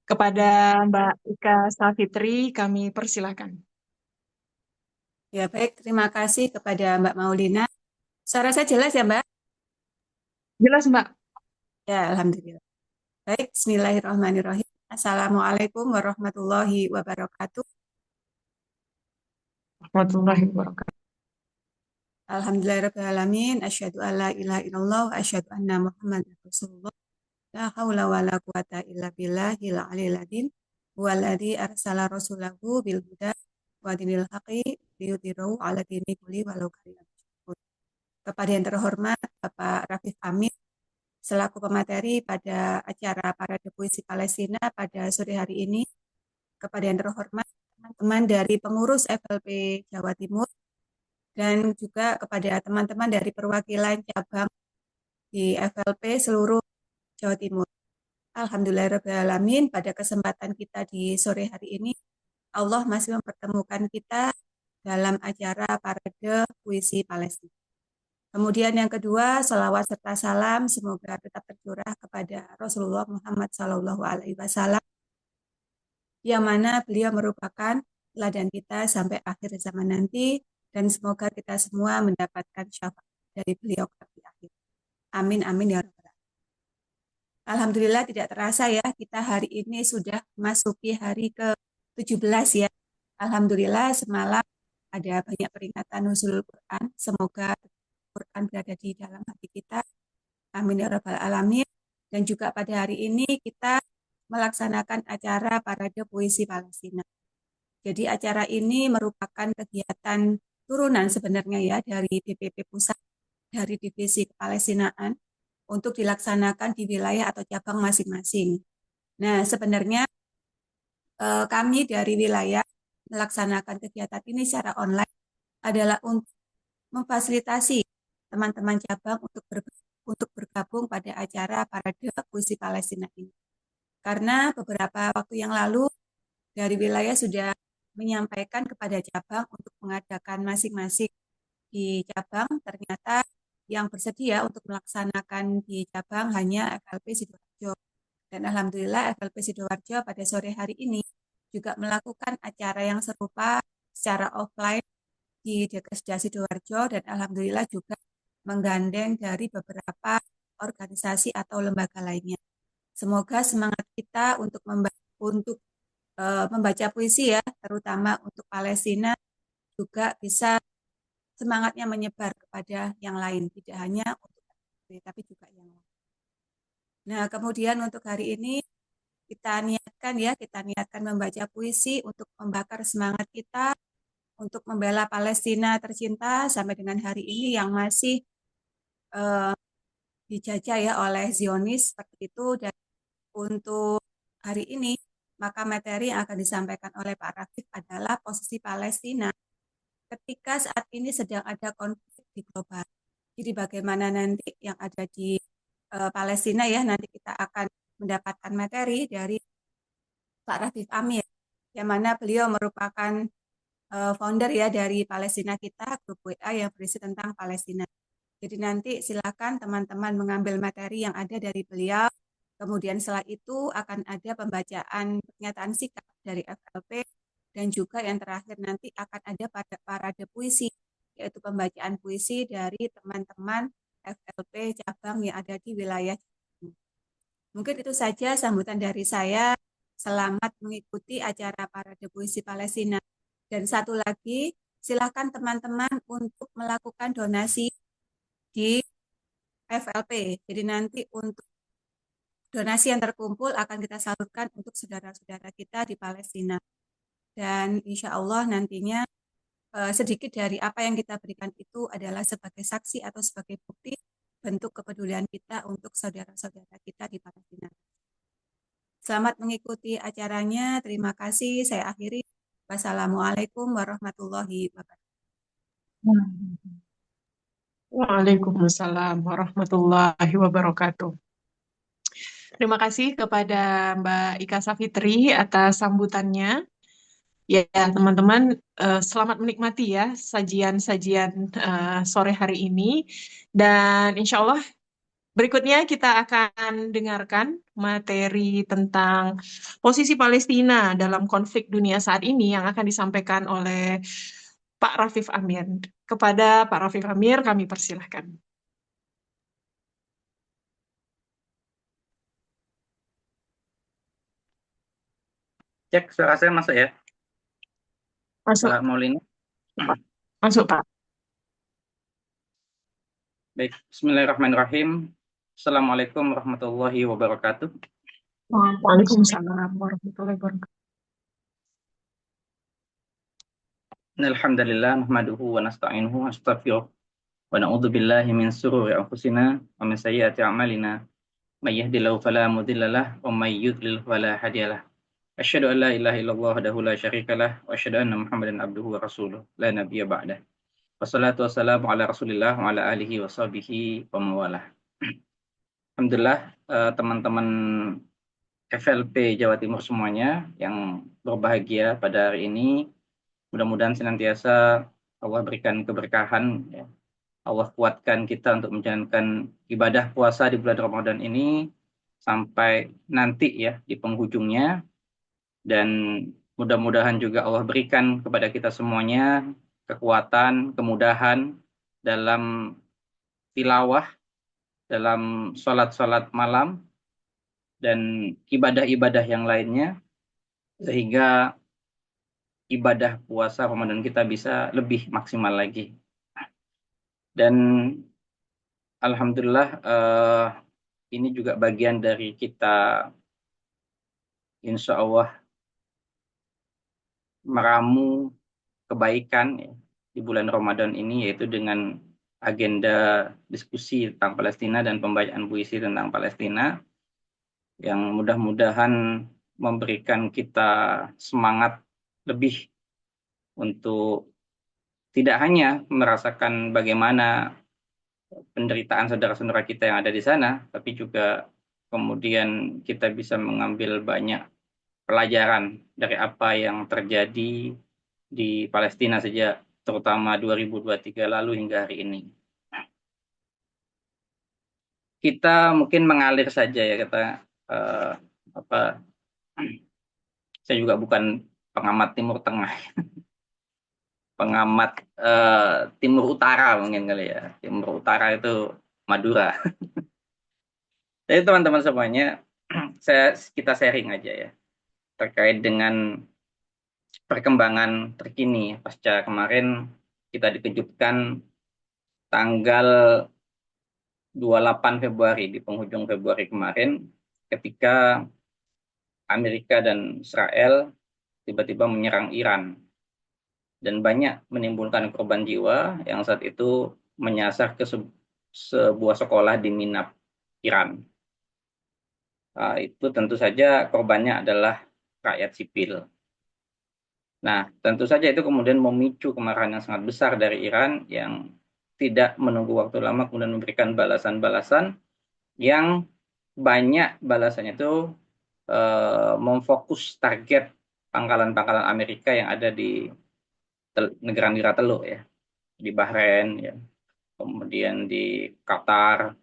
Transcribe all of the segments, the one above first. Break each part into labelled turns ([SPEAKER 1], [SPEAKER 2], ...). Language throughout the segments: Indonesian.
[SPEAKER 1] Kepada Mbak Ika Safitri, kami persilakan.
[SPEAKER 2] Ya, baik. Terima kasih kepada Mbak Maulina. Suara saya jelas ya, Mbak?
[SPEAKER 1] Jelas, Mbak.
[SPEAKER 2] Ya, Alhamdulillah. Baik, Bismillahirrahmanirrahim. Assalamualaikum warahmatullahi wabarakatuh.
[SPEAKER 1] Warahmatullahi wabarakatuh.
[SPEAKER 2] Alhamdulillahirrahmanirrahim. Asyhadu an la ilaha illallah wa asyhadu anna Muhammadan Rasulullah. La haula wa la quwata illa billahil aliyil adzim. Huwallazi arsala rasulahu bil huda wa dinil haqqi liyudhhirahu 'ala dini kulli walau karihal musyrikun. Kepada yang terhormat Bapak Rafif Amin selaku pemateri pada acara Parade Puisi Palestina pada sore hari ini, kepada yang terhormat teman-teman dari pengurus FLP Jawa Timur, dan juga kepada teman-teman dari perwakilan cabang di FLP seluruh Jawa Timur. Alhamdulillahirrahmanirrahim, pada kesempatan kita di sore hari ini, Allah masih mempertemukan kita dalam acara Parade Puisi Palestina. Kemudian yang kedua, salawat serta salam semoga tetap tercurah kepada Rasulullah Muhammad SAW, yang mana beliau merupakan teladan kita sampai akhir zaman nanti, dan semoga kita semua mendapatkan syafaat dari beliau di akhir. Amin, amin ya rabbal alamin. Alhamdulillah tidak terasa ya, kita hari ini sudah masuki hari ke-17 ya. Alhamdulillah semalam ada banyak peringatan nuzulul Quran. Semoga Quran berada di dalam hati kita. Amin ya rabbal alamin. Dan juga pada hari ini kita melaksanakan acara Parade Puisi Palestina. Jadi acara ini merupakan kegiatan turunan sebenarnya ya dari DPP Pusat, dari Divisi Kepalestinaan, untuk dilaksanakan di wilayah atau cabang masing-masing. Nah, sebenarnya kami dari wilayah melaksanakan kegiatan ini secara online adalah untuk memfasilitasi teman-teman cabang untuk bergabung pada acara Parade Puisi Palestina ini. Karena beberapa waktu yang lalu dari wilayah sudah menyampaikan kepada cabang untuk mengadakan masing-masing di cabang, ternyata yang bersedia untuk melaksanakan di cabang hanya FLP Sidoarjo. Dan Alhamdulillah FLP Sidoarjo pada sore hari ini juga melakukan acara yang serupa secara offline di Dekesda Sidoarjo, dan Alhamdulillah juga menggandeng dari beberapa organisasi atau lembaga lainnya. Semoga semangat kita untuk membaca puisi ya, terutama untuk Palestina, juga bisa semangatnya menyebar kepada yang lain, tidak hanya untuk tapi juga yang lain. Nah, kemudian untuk hari ini kita niatkan membaca puisi untuk membakar semangat kita untuk membela Palestina tercinta sampai dengan hari ini yang masih eh, dijajah ya oleh Zionis seperti itu. Dan untuk hari ini, maka materi yang akan disampaikan oleh Pak Rafiq adalah posisi Palestina ketika saat ini sedang ada konflik di global. Jadi bagaimana nanti yang ada di Palestina ya, nanti kita akan mendapatkan materi dari Pak Rafiq Amir, yang mana beliau merupakan founder ya dari Palestina Kita, grup WA yang berisi tentang Palestina. Jadi nanti silakan teman-teman mengambil materi yang ada dari beliau. Kemudian setelah itu akan ada pembacaan pernyataan sikap dari FLP, dan juga yang terakhir nanti akan ada pada parade puisi, yaitu pembacaan puisi dari teman-teman FLP cabang yang ada di wilayah. Mungkin itu saja sambutan dari saya. Selamat mengikuti acara Parade Puisi Palestina. Dan satu lagi, silakan teman-teman untuk melakukan donasi di FLP. Jadi nanti untuk donasi yang terkumpul akan kita salurkan untuk saudara-saudara kita di Palestina. Dan insya Allah nantinya sedikit dari apa yang kita berikan itu adalah sebagai saksi atau sebagai bukti bentuk kepedulian kita untuk saudara-saudara kita di Palestina. Selamat mengikuti acaranya. Terima kasih. Saya akhiri. Wassalamualaikum warahmatullahi wabarakatuh.
[SPEAKER 1] Waalaikumsalam warahmatullahi wabarakatuh. Terima kasih kepada Mbak Ika Safitri atas sambutannya. Ya, teman-teman, selamat menikmati ya sajian-sajian sore hari ini. Dan insya Allah Berikutnya kita akan dengarkan materi tentang posisi Palestina dalam konflik dunia saat ini yang akan disampaikan oleh Pak Rafif Amir. Kepada Pak Rafif Amir kami persilahkan.
[SPEAKER 3] Cek suara saya masuk ya,
[SPEAKER 1] Masuk,
[SPEAKER 3] Mbak Maulina.
[SPEAKER 1] Pak. Masuk, Pak.
[SPEAKER 3] Baik, Bismillahirrahmanirrahim. Assalamualaikum warahmatullahi wabarakatuh.
[SPEAKER 1] Waalaikumsalam warahmatullahi wabarakatuh.
[SPEAKER 3] Alhamdulillah, nahmaduhu wa nasta'inuhu wa nastaghfiruh. Wa na'udzu billahi min sururi anfusina wa min sayyiati a'malina. May yahdihillahu fala mudhillalah wa may yudlil fala hadiyalah. Asyhadu an la ilaha illallah wahdahu la syarikalah wa asyhadu anna Muhammadan abduhu wa rasuluh la nabiyya ba'dah. Wassalatu wassalamu ala Rasulillah wa ala alihi wa sahbihi wa mawalah. Alhamdulillah, teman-teman FLP Jawa Timur semuanya yang berbahagia pada hari ini. Mudah-mudahan senantiasa Allah berikan keberkahan, ya. Allah kuatkan kita untuk menjalankan ibadah puasa di bulan Ramadan ini sampai nanti ya di penghujungnya. Dan mudah-mudahan juga Allah berikan kepada kita semuanya kekuatan, kemudahan dalam tilawah, dalam sholat-sholat malam, dan ibadah-ibadah yang lainnya, sehingga ibadah puasa Ramadan kita bisa lebih maksimal lagi. Dan alhamdulillah ini juga bagian dari kita insya Allah meramu kebaikan ya, di bulan Ramadan ini, yaitu dengan agenda diskusi tentang Palestina dan pembacaan puisi tentang Palestina yang mudah-mudahan memberikan kita semangat lebih untuk tidak hanya merasakan bagaimana penderitaan saudara-saudara kita yang ada di sana, tapi juga kemudian kita bisa mengambil banyak pelajaran dari apa yang terjadi di Palestina sejak terutama 2023 lalu hingga hari ini. Kita mungkin mengalir saja ya, kata saya juga bukan pengamat Timur Tengah, pengamat Timur Utara mungkin kali ya. Timur Utara itu Madura. Jadi teman-teman semuanya, kita sharing aja ya terkait dengan perkembangan terkini pasca kemarin kita dikejutkan tanggal 28 Februari, di penghujung Februari kemarin, ketika Amerika dan Israel tiba-tiba menyerang Iran dan banyak menimbulkan korban jiwa yang saat itu menyasar ke sebuah sekolah di Minab, Iran. Itu tentu saja korbannya adalah rakyat sipil. Nah, tentu saja itu kemudian memicu kemarahan yang sangat besar dari Iran yang tidak menunggu waktu lama kemudian memberikan balasan-balasan yang banyak balasannya itu memfokus target pangkalan-pangkalan Amerika yang ada di negara-negara Teluk ya, di Bahrain ya, kemudian di Qatar,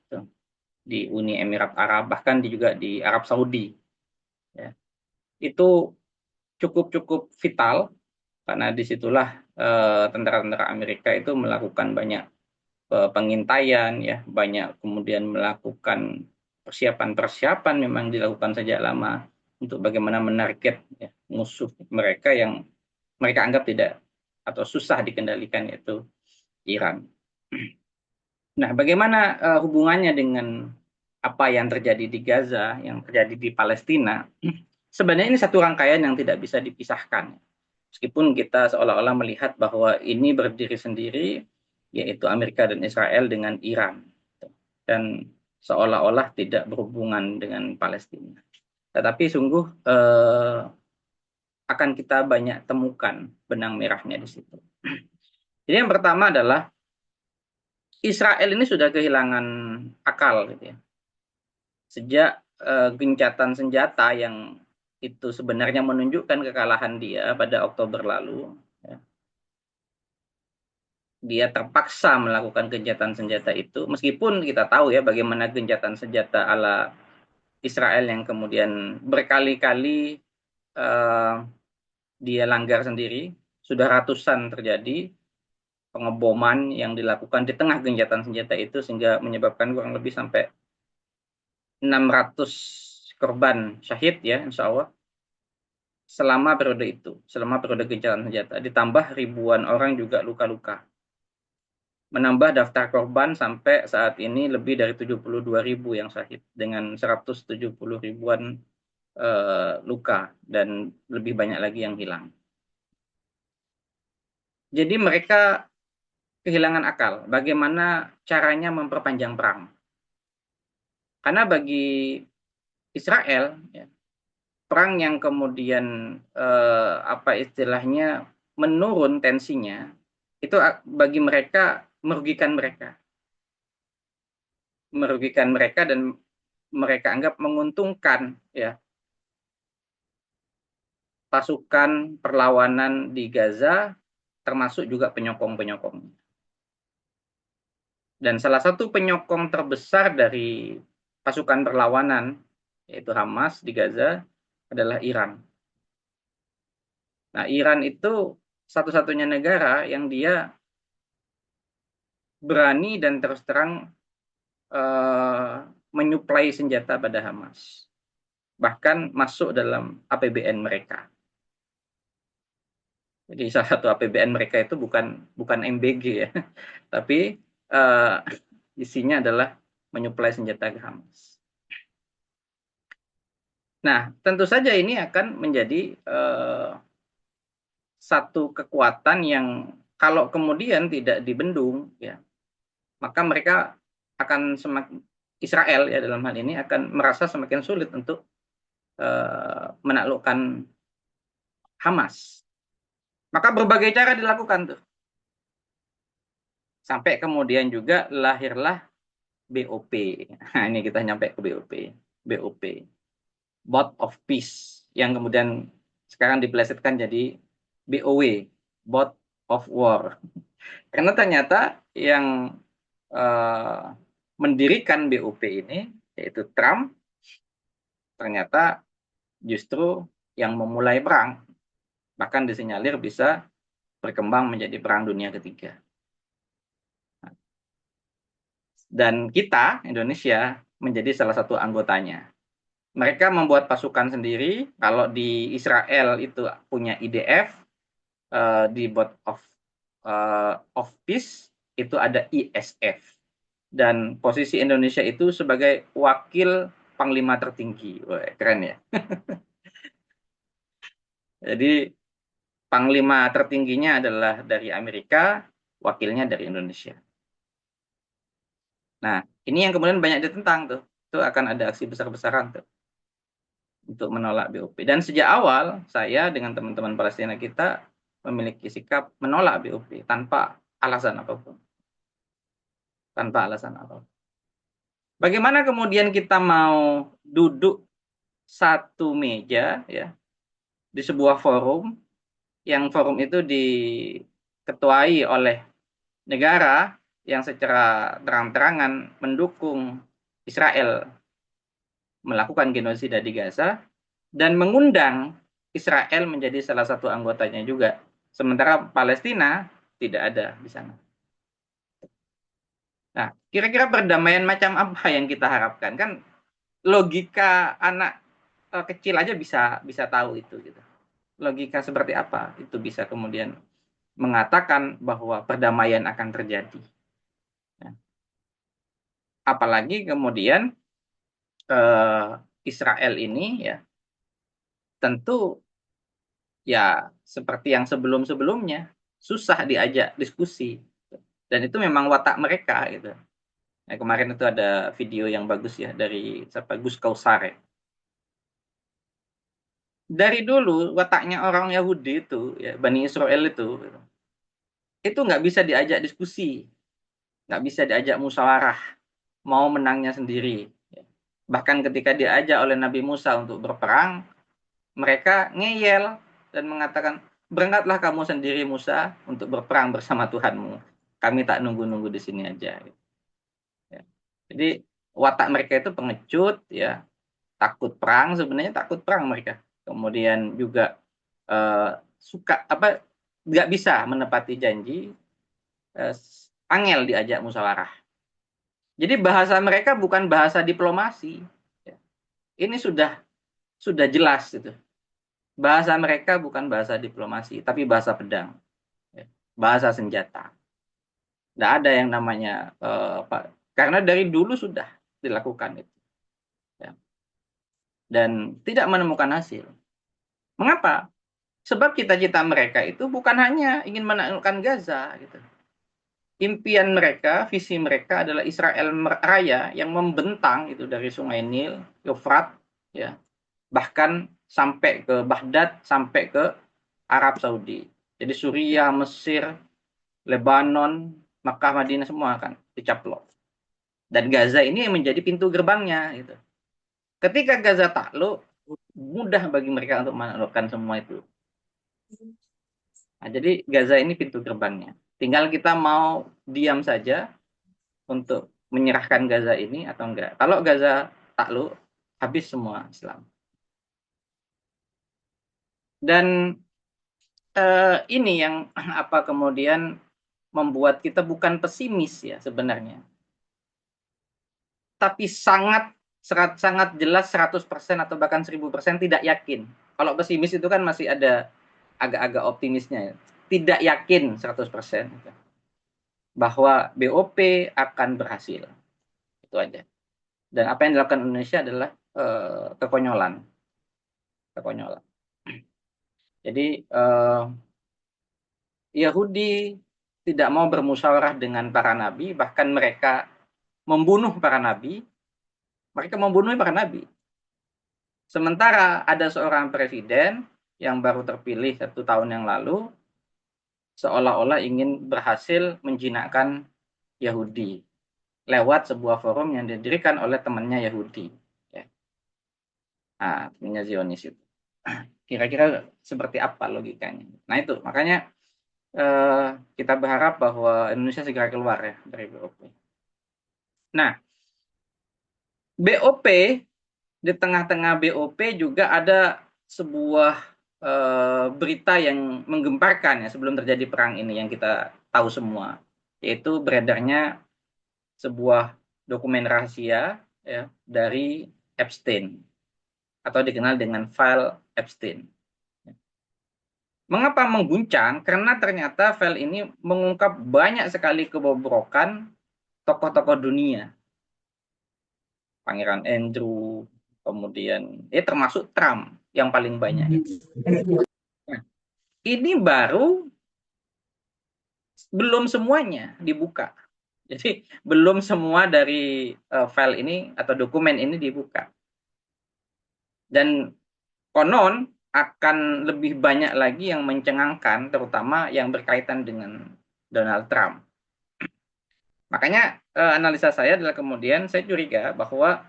[SPEAKER 3] di Uni Emirat Arab, bahkan juga di Arab Saudi ya. Itu cukup vital karena disitulah tentara-tentara Amerika itu melakukan banyak pengintaian ya, banyak kemudian melakukan persiapan memang dilakukan sejak lama untuk bagaimana menarget ya, musuh mereka yang mereka anggap tidak atau susah dikendalikan, yaitu Iran. Nah, bagaimana hubungannya dengan apa yang terjadi di Gaza, yang terjadi di Palestina? Sebenarnya ini satu rangkaian yang tidak bisa dipisahkan. Meskipun kita seolah-olah melihat bahwa ini berdiri sendiri, yaitu Amerika dan Israel dengan Iran. Dan seolah-olah tidak berhubungan dengan Palestina. Tetapi sungguh akan kita banyak temukan benang merahnya di situ. Jadi yang pertama adalah Israel ini sudah kehilangan akal gitu ya. Sejak gencatan senjata yang itu sebenarnya menunjukkan kekalahan dia pada Oktober lalu, ya. dia terpaksa melakukan gencatan senjata itu, meskipun kita tahu ya bagaimana gencatan senjata ala Israel yang kemudian berkali-kali dia langgar sendiri, sudah ratusan terjadi pengeboman yang dilakukan di tengah gencatan senjata itu sehingga menyebabkan kurang lebih sampai 600 korban syahid ya insya Allah selama periode itu, selama periode gencatan senjata, ditambah ribuan orang juga luka-luka. Menambah daftar korban sampai saat ini lebih dari 72.000 yang syahid dengan 170 ribuan luka dan lebih banyak lagi yang hilang. Jadi mereka kehilangan akal bagaimana caranya memperpanjang perang. Karena bagi Israel, ya, perang yang kemudian apa istilahnya menurun tensinya, itu bagi mereka merugikan mereka dan mereka anggap menguntungkan ya pasukan perlawanan di Gaza termasuk juga penyokong-penyokong. Dan salah satu penyokong terbesar dari pasukan perlawanan yaitu Hamas di Gaza adalah Iran. Nah, Iran itu satu-satunya negara yang dia berani dan terus terang menyuplai senjata pada Hamas. Bahkan masuk dalam APBN mereka. Jadi salah satu APBN mereka itu bukan MBG ya, tapi isinya adalah menyuplai senjata ke Hamas. Nah, tentu saja ini akan menjadi satu kekuatan yang kalau kemudian tidak dibendung, ya, maka mereka akan semakin Israel ya dalam hal ini akan merasa semakin sulit untuk menaklukkan Hamas. Maka berbagai cara dilakukan tuh. Sampai kemudian juga lahirlah BOP. Nah, ini kita nyampe ke BOP. BOP. Board of Peace. Yang kemudian sekarang dipelesetkan jadi BOW. Board of War. Karena ternyata yang mendirikan BOP ini, yaitu Trump, ternyata justru yang memulai perang. Bahkan disinyalir bisa berkembang menjadi perang dunia ketiga. Dan kita, Indonesia, menjadi salah satu anggotanya. Mereka membuat pasukan sendiri. Kalau di Israel itu punya IDF, di Board of Peace itu ada ISF. Dan posisi Indonesia itu sebagai wakil panglima tertinggi. Wah, keren ya. Jadi panglima tertingginya adalah dari Amerika, wakilnya dari Indonesia. Nah, ini yang kemudian banyak ditentang tuh. Itu akan ada aksi besar-besaran tuh untuk menolak BOP. Dan sejak awal saya dengan teman-teman Palestina kita memiliki sikap menolak BOP tanpa alasan apapun. Tanpa alasan apapun. Bagaimana kemudian kita mau duduk satu meja ya di sebuah forum yang forum itu diketuai oleh negara yang secara terang-terangan mendukung Israel melakukan genosida di Gaza dan mengundang Israel menjadi salah satu anggotanya juga. Sementara Palestina tidak ada di sana. Nah, kira-kira perdamaian macam apa yang kita harapkan? Kan logika anak kecil aja bisa tahu itu gitu. Logika seperti apa itu bisa kemudian mengatakan bahwa perdamaian akan terjadi. Nah, apalagi kemudian Israel ini ya tentu ya seperti yang sebelum-sebelumnya susah diajak diskusi dan itu memang watak mereka gitu. Nah, kemarin itu ada video yang bagus ya dari Gus Kausar ya. Dari dulu wataknya orang Yahudi itu ya Bani Israel itu nggak bisa diajak diskusi, nggak bisa diajak musyawarah, mau menangnya sendiri. Bahkan ketika diajak oleh Nabi Musa untuk berperang, mereka ngeyel dan mengatakan, berangkatlah kamu sendiri Musa untuk berperang bersama Tuhanmu. kami tak nunggu-nunggu di sini aja. Ya. Jadi watak mereka itu pengecut, ya, takut perang, sebenarnya takut perang mereka. Kemudian juga suka nggak bisa menepati janji, angel diajak musyawarah. Jadi bahasa mereka bukan bahasa diplomasi. Ya. Ini sudah jelas itu. Bahasa mereka bukan bahasa diplomasi, tapi bahasa pedang, ya. Bahasa senjata. Tidak ada yang namanya karena dari dulu sudah dilakukan itu, ya. Dan tidak menemukan hasil. Mengapa? Sebab cita-cita mereka itu bukan hanya ingin menaklukkan Gaza, gitu. Impian mereka, visi mereka adalah Israel Raya yang membentang itu dari Sungai Nil, Eufrat, ya, bahkan sampai ke Baghdad, sampai ke Arab Saudi. Jadi Suriah, Mesir, Lebanon, Makkah, Madinah semua kan dicaplok. Dan Gaza ini yang menjadi pintu gerbangnya, gitu. Ketika Gaza takluk, mudah bagi mereka untuk menaklukkan semua itu. Nah, jadi Gaza ini pintu gerbangnya. Tinggal kita mau diam saja untuk menyerahkan Gaza ini atau enggak. Kalau Gaza takluk, habis semua Islam. Dan ini yang kemudian membuat kita bukan pesimis ya sebenarnya. Tapi sangat jelas 100% atau bahkan 1000% tidak yakin. Kalau pesimis itu kan masih ada agak-agak optimisnya ya. Tidak yakin 100% bahwa BOP akan berhasil. Itu aja. Dan apa yang dilakukan Indonesia adalah kekonyolan. Jadi Yahudi tidak mau bermusyawarah dengan para nabi, bahkan mereka membunuh para nabi. Mereka membunuh para nabi. Sementara ada seorang presiden yang baru terpilih 1 tahun yang lalu, seolah-olah ingin berhasil menjinakkan Yahudi lewat sebuah forum yang didirikan oleh temannya Yahudi. Ya. Temannya Zionis itu. Kira-kira seperti apa logikanya? Nah itu, makanya kita berharap bahwa Indonesia segera keluar ya dari BOP. Nah, BOP, di tengah-tengah BOP juga ada sebuah berita yang menggemparkan ya sebelum terjadi perang ini yang kita tahu semua, yaitu beredarnya sebuah dokumen rahasia ya dari Epstein atau dikenal dengan file Epstein. Mengapa mengguncang? Karena ternyata file ini mengungkap banyak sekali kebobrokan tokoh-tokoh dunia. Pangeran Andrew, kemudian termasuk Trump yang paling banyak. Nah, ini baru belum semuanya dibuka. Jadi belum semua dari file ini atau dokumen ini dibuka. Dan konon akan lebih banyak lagi yang mencengangkan, terutama yang berkaitan dengan Donald Trump. Makanya analisa saya adalah kemudian saya curiga bahwa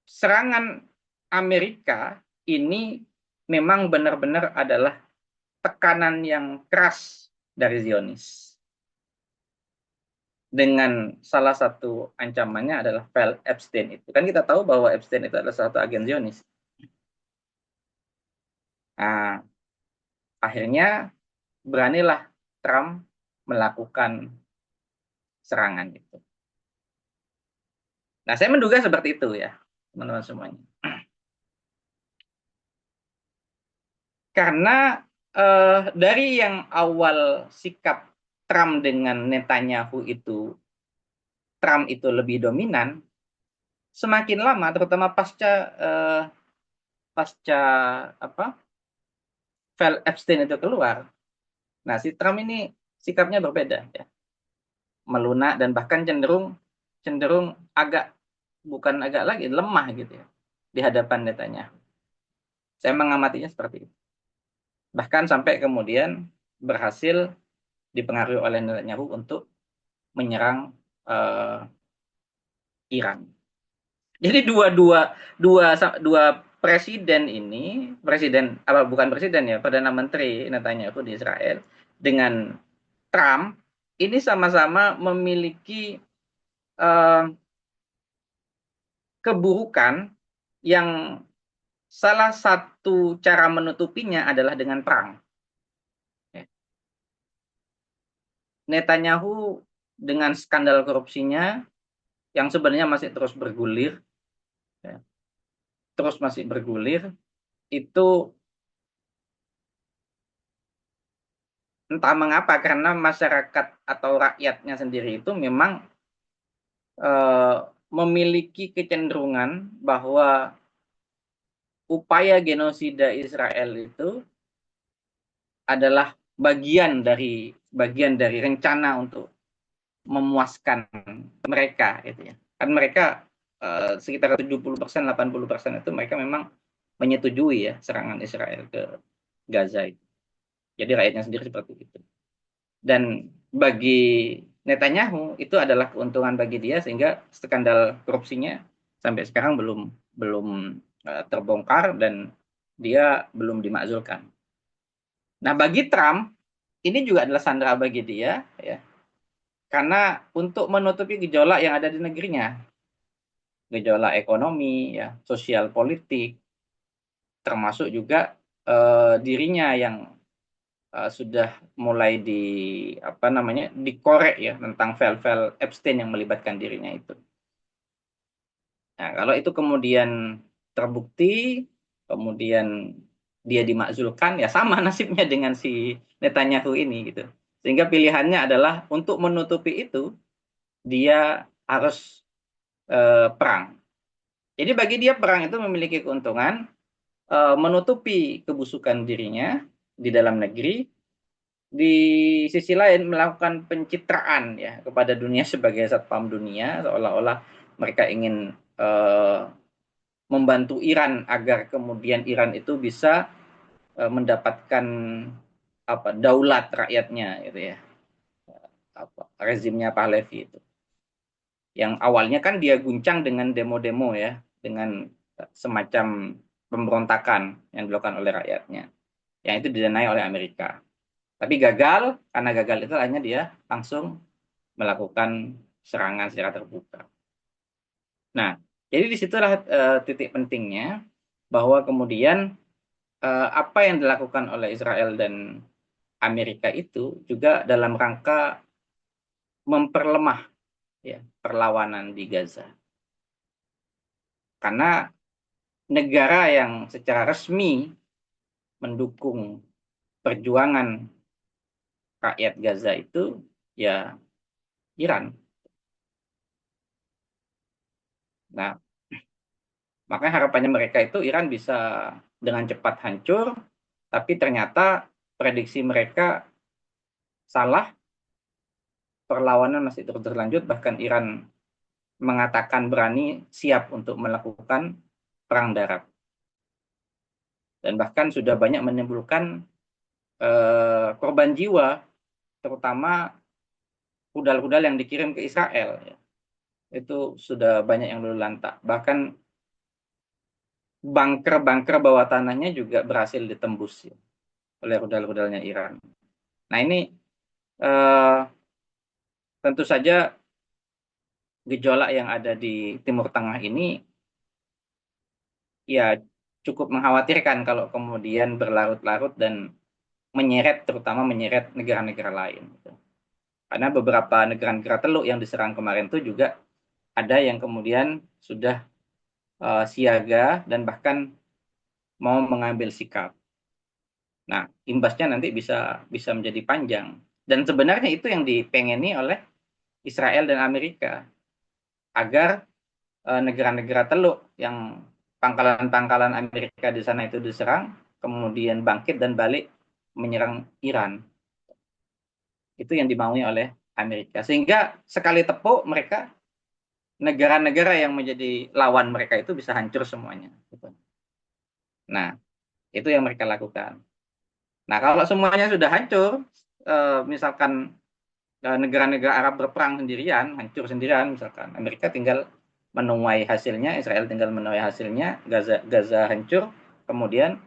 [SPEAKER 3] serangan Amerika ini memang benar-benar adalah tekanan yang keras dari Zionis. Dengan salah satu ancamannya adalah file Epstein itu. Kan kita tahu bahwa Epstein itu adalah salah satu agen Zionis. Nah, akhirnya beranilah Trump melakukan serangan itu. Nah, saya menduga seperti itu ya, teman-teman semuanya. Karena dari yang awal sikap Trump dengan Netanyahu itu, Trump itu lebih dominan, semakin lama, terutama pasca file Epstein itu keluar, nah si Trump ini sikapnya berbeda ya, melunak dan bahkan cenderung bukan agak lagi lemah gitu ya di hadapan Netanyahu. Saya mengamatinya seperti itu. Bahkan sampai kemudian berhasil dipengaruhi oleh Netanyahu untuk menyerang Iran. Jadi dua presiden bukan presiden ya, Perdana Menteri Netanyahu di Israel dengan Trump ini sama-sama memiliki keburukan yang salah satu cara menutupinya adalah dengan perang. Netanyahu dengan skandal korupsinya yang sebenarnya masih terus bergulir, itu entah mengapa karena masyarakat atau rakyatnya sendiri itu memang memiliki kecenderungan bahwa upaya genosida Israel itu adalah bagian dari rencana untuk memuaskan mereka, gitu ya. Kan mereka sekitar 70%, 80% itu mereka memang menyetujui ya serangan Israel ke Gaza itu. Jadi rakyatnya sendiri seperti itu. Dan bagi Netanyahu itu adalah keuntungan bagi dia sehingga skandal korupsinya sampai sekarang belum terbongkar dan dia belum dimakzulkan. Nah, bagi Trump ini juga adalah sandera bagi dia ya. Karena untuk menutupi gejolak yang ada di negerinya, gejolak ekonomi ya, sosial politik, termasuk juga dirinya yang sudah mulai dikorek ya tentang file-file Epstein yang melibatkan dirinya itu. Nah, kalau itu kemudian terbukti, kemudian dia dimakzulkan, ya sama nasibnya dengan si Netanyahu ini gitu. Sehingga pilihannya adalah untuk menutupi itu, dia harus perang. Jadi bagi dia perang itu memiliki keuntungan, menutupi kebusukan dirinya di dalam negeri, di sisi lain melakukan pencitraan ya kepada dunia sebagai satpam dunia, seolah-olah mereka ingin membantu Iran agar kemudian Iran itu bisa mendapatkan daulat rakyatnya gitu ya, rezimnya Pahlavi itu. Yang awalnya kan dia guncang dengan demo-demo ya, dengan semacam pemberontakan yang dilakukan oleh rakyatnya, yang itu didanai oleh Amerika. Tapi gagal, karena gagal itu akhirnya dia langsung melakukan serangan secara terbuka. Nah, jadi disitulah titik pentingnya bahwa kemudian apa yang dilakukan oleh Israel dan Amerika itu juga dalam rangka memperlemah ya perlawanan di Gaza. Karena negara yang secara resmi mendukung perjuangan rakyat Gaza itu ya Iran. Nah, makanya harapannya mereka itu Iran bisa dengan cepat hancur, tapi ternyata prediksi mereka salah, perlawanan masih terus berlanjut, bahkan Iran mengatakan berani siap untuk melakukan perang darat. Dan bahkan sudah banyak menimbulkan korban jiwa, terutama rudal-rudal yang dikirim ke Israel. Itu sudah banyak yang luluh lantak. Bahkan bunker-bunker bawah tanahnya juga berhasil ditembus ya, oleh rudal-rudalnya Iran. Nah ini tentu saja gejolak yang ada di Timur Tengah ini ya cukup mengkhawatirkan kalau kemudian berlarut-larut dan terutama menyeret negara-negara lain. Karena beberapa negara-negara teluk yang diserang kemarin itu juga ada yang kemudian sudah siaga dan bahkan mau mengambil sikap. Nah, imbasnya nanti bisa menjadi panjang. Dan sebenarnya itu yang dipengeni oleh Israel dan Amerika, agar negara-negara teluk yang pangkalan-pangkalan Amerika di sana itu diserang, kemudian bangkit dan balik menyerang Iran. Itu yang dimaui oleh Amerika. Sehingga sekali tepuk mereka, negara-negara yang menjadi lawan mereka itu bisa hancur semuanya. Nah, itu yang mereka lakukan. Nah, kalau semuanya sudah hancur, misalkan negara-negara Arab berperang sendirian, hancur sendirian, misalkan Amerika tinggal menuai hasilnya, Israel tinggal menuai hasilnya, Gaza hancur, kemudian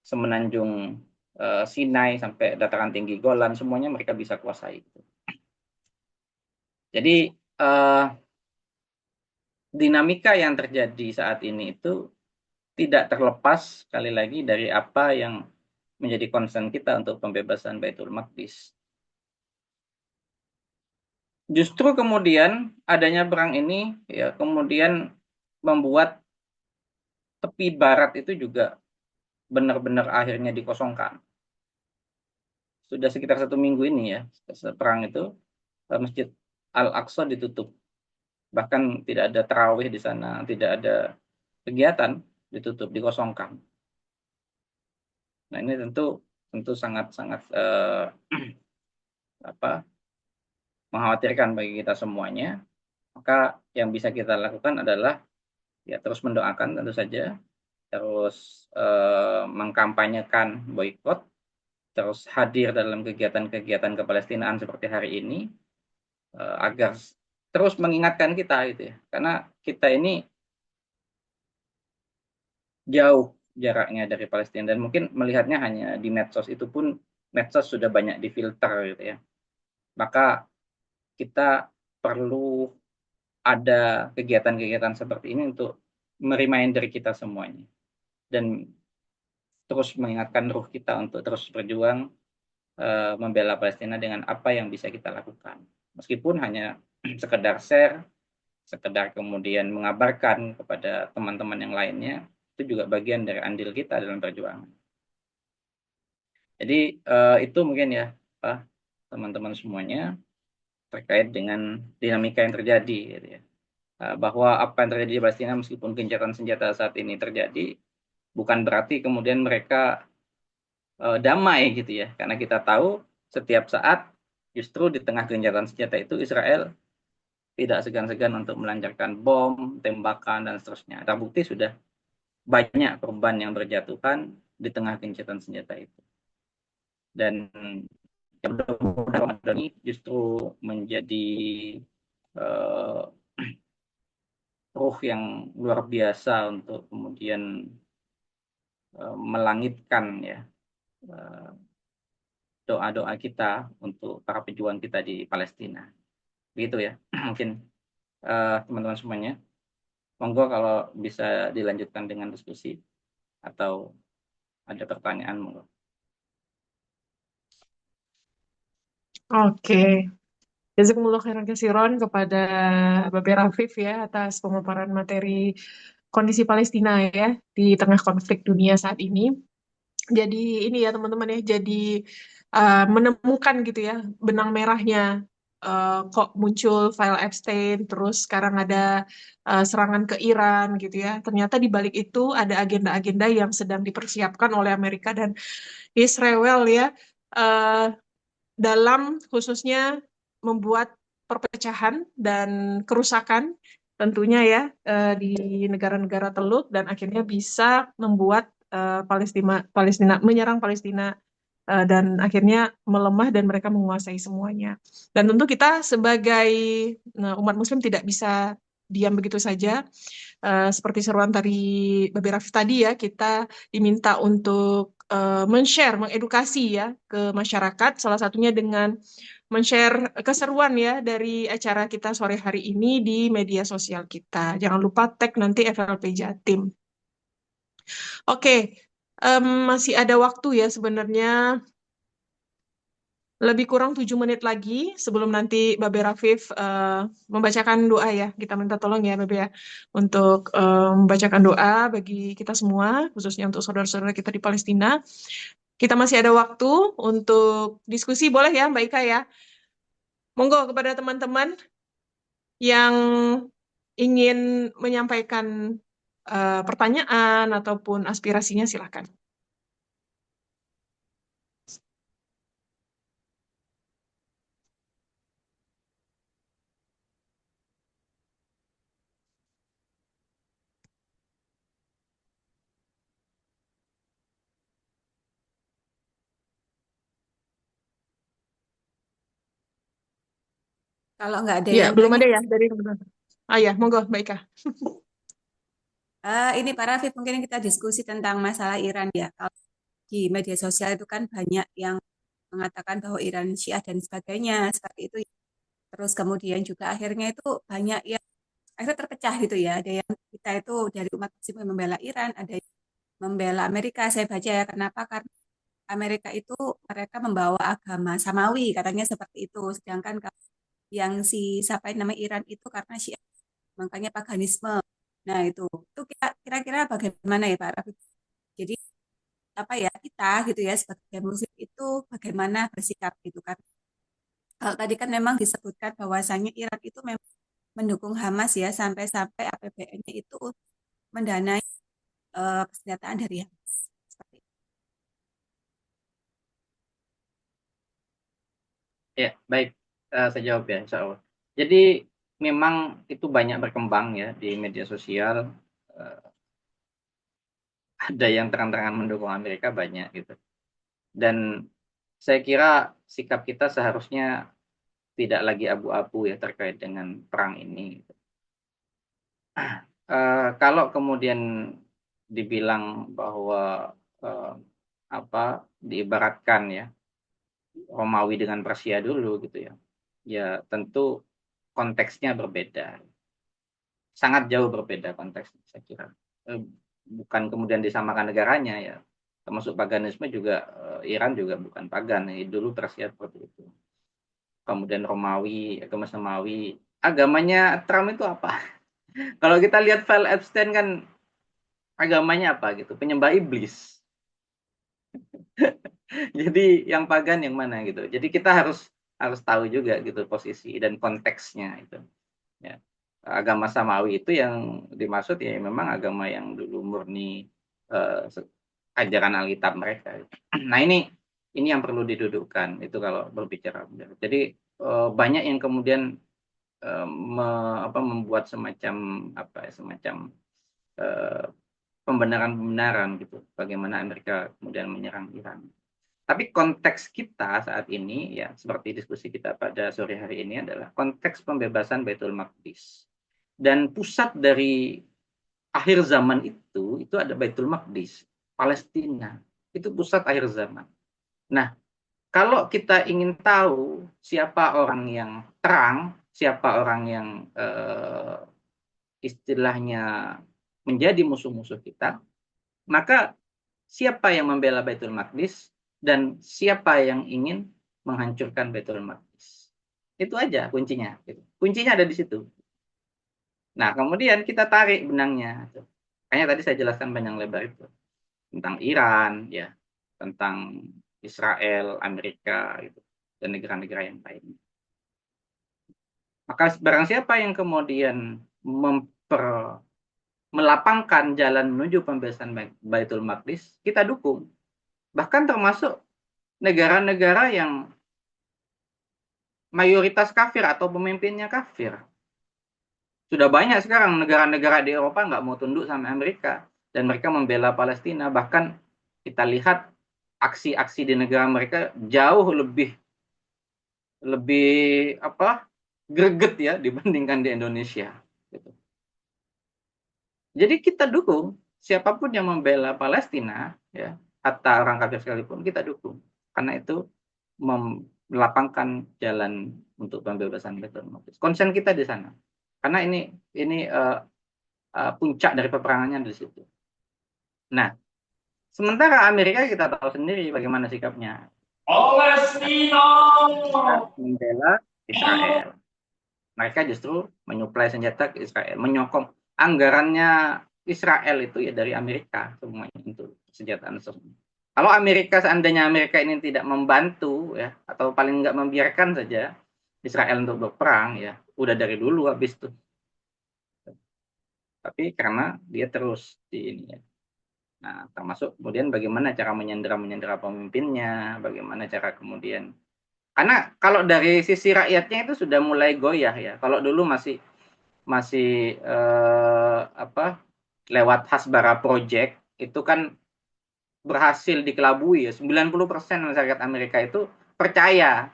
[SPEAKER 3] semenanjung Sinai sampai dataran tinggi Golan, semuanya mereka bisa kuasai. Jadi dinamika yang terjadi saat ini itu tidak terlepas sekali lagi dari apa yang menjadi concern kita untuk pembebasan Baitul Maqdis. Justru kemudian adanya perang ini ya kemudian membuat tepi barat itu juga benar-benar akhirnya dikosongkan. Sudah sekitar 1 minggu ini ya perang itu, Masjid Al-Aqsa ditutup, bahkan tidak ada tarawih di sana, tidak ada kegiatan, ditutup, dikosongkan. Nah ini tentu sangat-sangat mengkhawatirkan bagi kita semuanya. Maka yang bisa kita lakukan adalah ya terus mendoakan tentu saja, terus mengkampanyekan boikot, terus hadir dalam kegiatan-kegiatan kepalestinaan seperti hari ini, agar terus mengingatkan kita gitu ya, karena kita ini jauh jaraknya dari Palestina dan mungkin melihatnya hanya di medsos, itu pun medsos sudah banyak difilter gitu ya. Maka kita perlu ada kegiatan-kegiatan seperti ini untuk mereminder kita semuanya dan terus mengingatkan ruh kita untuk terus berjuang membela Palestina dengan apa yang bisa kita lakukan. Meskipun hanya sekedar share, sekedar kemudian mengabarkan kepada teman-teman yang lainnya, itu juga bagian dari andil kita dalam perjuangan. Jadi itu mungkin ya teman-teman semuanya terkait dengan dinamika yang terjadi gitu ya. Bahwa apa yang terjadi di Palestina meskipun gencatan senjata saat ini terjadi bukan berarti kemudian mereka damai gitu ya, karena kita tahu setiap saat justru di tengah gencatan senjata itu Israel tidak segan-segan untuk melancarkan bom, tembakan dan seterusnya. Terbukti sudah banyak korban yang berjatuhan di tengah gencatan senjata itu. Dan mudah-mudahan ini justru menjadi ruh yang luar biasa untuk kemudian melangitkan ya doa-doa kita untuk para pejuang kita di Palestina. Begitu ya, mungkin teman-teman semuanya. Monggo kalau bisa dilanjutkan dengan diskusi atau ada pertanyaan, monggo.
[SPEAKER 1] Oke. Jazakumullah khairan katsiran kepada Babe Rafif ya atas pemaparan materi kondisi Palestina ya di tengah konflik dunia saat ini. Jadi ini ya teman-teman ya, jadi menemukan gitu ya benang merahnya, kok muncul file Epstein, terus sekarang ada serangan ke Iran gitu ya. Ternyata di balik itu ada agenda-agenda yang sedang dipersiapkan oleh Amerika dan Israel ya, eh, dalam khususnya membuat perpecahan dan kerusakan tentunya ya di negara-negara Teluk, dan akhirnya bisa membuat Palestina Palestina menyerang Palestina dan akhirnya melemah dan mereka menguasai semuanya. Dan tentu kita sebagai umat Muslim tidak bisa diam begitu saja. Seperti seruan dari Babi Rafif tadi ya, kita diminta untuk men-share, mengedukasi ya ke masyarakat, salah satunya dengan men-share keseruan ya dari acara kita sore hari ini di media sosial kita. Jangan lupa tag nanti FLP Jatim. Oke, masih ada waktu ya sebenarnya, lebih kurang 7 menit lagi sebelum nanti Babe Rafif membacakan doa ya. Kita minta tolong ya Babe ya untuk membacakan doa bagi kita semua, khususnya untuk saudara-saudara kita di Palestina. Kita masih ada waktu untuk diskusi, boleh ya Mbak Ika ya. Monggo kepada teman-teman yang ingin menyampaikan pertanyaan ataupun aspirasinya, silakan.
[SPEAKER 2] Kalau nggak ada
[SPEAKER 1] Ya,
[SPEAKER 2] yang
[SPEAKER 1] belum
[SPEAKER 2] tanya,
[SPEAKER 1] ada ya dari teman-teman. Ah ya, monggo Mbak Ika.
[SPEAKER 2] ini Pak Rafif mungkin kita diskusi tentang masalah Iran ya. di media sosial itu kan banyak yang mengatakan bahwa Iran Syiah dan sebagainya seperti itu. Terus kemudian juga akhirnya itu banyak yang akhirnya terpecah gitu ya. Ada yang kita itu dari umat muslim yang membela Iran, ada yang membela Amerika. Saya baca ya, kenapa? Karena Amerika itu mereka membawa agama Samawi, katanya seperti itu. Sedangkan yang si siapa yang namanya Iran itu karena Syiah, makanya paganisme. Nah itu kira-kira bagaimana ya Pak Rafi? Jadi apa ya kita gitu ya sebagai muslim itu bagaimana bersikap gitu kan? Kalau tadi kan memang disebutkan bahwasanya Iran itu memang mendukung Hamas ya sampai-sampai APBN-nya itu mendanai persenjataan dari Hamas. Seperti itu.
[SPEAKER 3] Ya, baik. Saya jawab ya, insya Allah. Jadi memang itu banyak berkembang ya di media sosial. Eh, ada yang terang-terangan mendukung Amerika banyak gitu. Dan saya kira sikap kita seharusnya tidak lagi abu-abu ya terkait dengan perang ini. Kalau kemudian dibilang bahwa eh, apa diibaratkan ya Romawi dengan Persia dulu gitu ya, ya tentu konteksnya berbeda, sangat jauh berbeda konteksnya saya kira. Eh, Bukan kemudian disamakan negaranya ya, termasuk paganisme juga. Iran juga bukan pagan ya, dulu Persia seperti itu. Kemudian Romawi, agama Samawi, agamanya Trump itu apa? Kalau kita lihat file Epstein kan agamanya apa gitu, penyembah iblis. Jadi yang pagan yang mana gitu. Jadi kita harus harus tahu juga gitu posisi dan konteksnya itu. Ya. Agama Samawi itu yang dimaksud ya memang agama yang dulu murni eh, ajaran Alkitab mereka. Nah ini yang perlu didudukkan itu kalau berbicara. Jadi banyak yang kemudian membuat semacam semacam eh, pembenaran-pembenaran gitu bagaimana Amerika kemudian menyerang Iran. Tapi konteks kita saat ini ya seperti diskusi kita pada sore hari ini adalah konteks pembebasan Baitul Maqdis. Dan pusat dari akhir zaman itu ada Baitul Maqdis, Palestina. Itu pusat akhir zaman. Nah, kalau kita ingin tahu siapa orang yang terang, siapa orang yang istilahnya menjadi musuh-musuh kita, maka siapa yang membela Baitul Maqdis dan siapa yang ingin menghancurkan Baitul Maqdis. Itu aja kuncinya. Kuncinya ada di situ. Nah, kemudian kita tarik benangnya. Makanya tadi saya jelaskan panjang lebar itu. Tentang Iran, ya, tentang Israel, Amerika, gitu, dan negara-negara yang lain. Maka barang siapa yang kemudian melapangkan jalan menuju pembebasan Baitul Maqdis, kita dukung. Bahkan termasuk negara-negara yang mayoritas kafir atau pemimpinnya kafir. Sudah banyak sekarang negara-negara di Eropa nggak mau tunduk sama Amerika. Dan mereka membela Palestina. Bahkan kita lihat aksi-aksi di negara mereka jauh lebih greget ya dibandingkan di Indonesia. Gitu. Jadi kita dukung siapapun yang membela Palestina, ya, atau orang kafir sekalipun kita dukung. Karena itu melapangkan jalan untuk pembebasan Baitul Maqdis. Konsen kita di sana. Karena ini puncak dari peperangannya di situ. Nah, sementara Amerika kita tahu sendiri bagaimana sikapnya. Palestina membela Israel. Mereka justru menyuplai senjata ke Israel, menyokong anggarannya Israel itu ya dari Amerika semuanya untuk senjataan. Kalau seandainya Amerika ini tidak membantu ya atau paling nggak membiarkan saja Israel untuk berperang ya udah dari dulu habis tuh. Tapi karena dia terus di ini ya. Nah, termasuk kemudian bagaimana cara menyandera pemimpinnya, bagaimana cara kemudian karena kalau dari sisi rakyatnya itu sudah mulai goyah ya. Kalau dulu masih lewat Hasbara Project itu kan berhasil dikelabui ya. 90% masyarakat Amerika itu percaya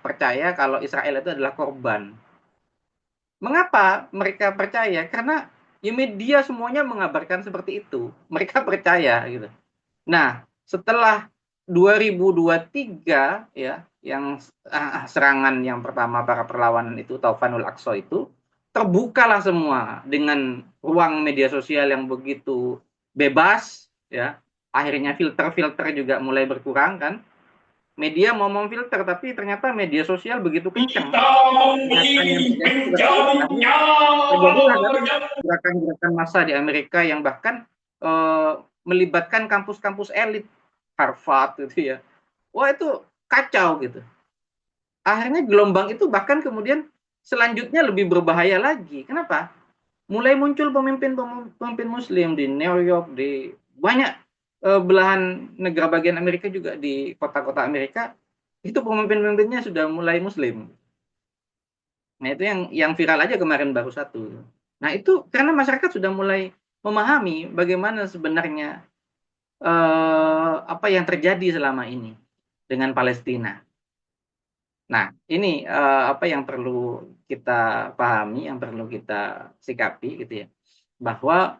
[SPEAKER 3] kalau Israel itu adalah korban. Mengapa mereka percaya? Karena ya media semuanya mengabarkan seperti itu. Mereka percaya gitu. Nah, setelah 2023 ya, yang serangan yang pertama para perlawanan itu, Taufanul Aqsa itu, terbukalah semua dengan ruang media sosial yang begitu bebas ya. Akhirnya filter-filter juga mulai berkurang kan. Media mau memfilter, tapi ternyata media sosial begitu kencang. Kenyataan yang terjadi seperti itu. Akhirnya terjadilah kan gerakan-gerakan massa di Amerika yang bahkan melibatkan kampus-kampus elit, Harvard gitu ya. Wah, itu kacau gitu. Akhirnya gelombang itu bahkan kemudian selanjutnya lebih berbahaya lagi. Kenapa? Mulai muncul pemimpin Muslim di New York, di banyak belahan negara bagian Amerika, juga di kota-kota Amerika, itu pemimpin-pemimpinnya sudah mulai Muslim. Nah, itu yang viral aja kemarin baru satu. Nah, itu karena masyarakat sudah mulai memahami bagaimana sebenarnya apa yang terjadi selama ini dengan Palestina. Nah, ini apa yang perlu kita pahami, yang perlu kita sikapi gitu ya, bahwa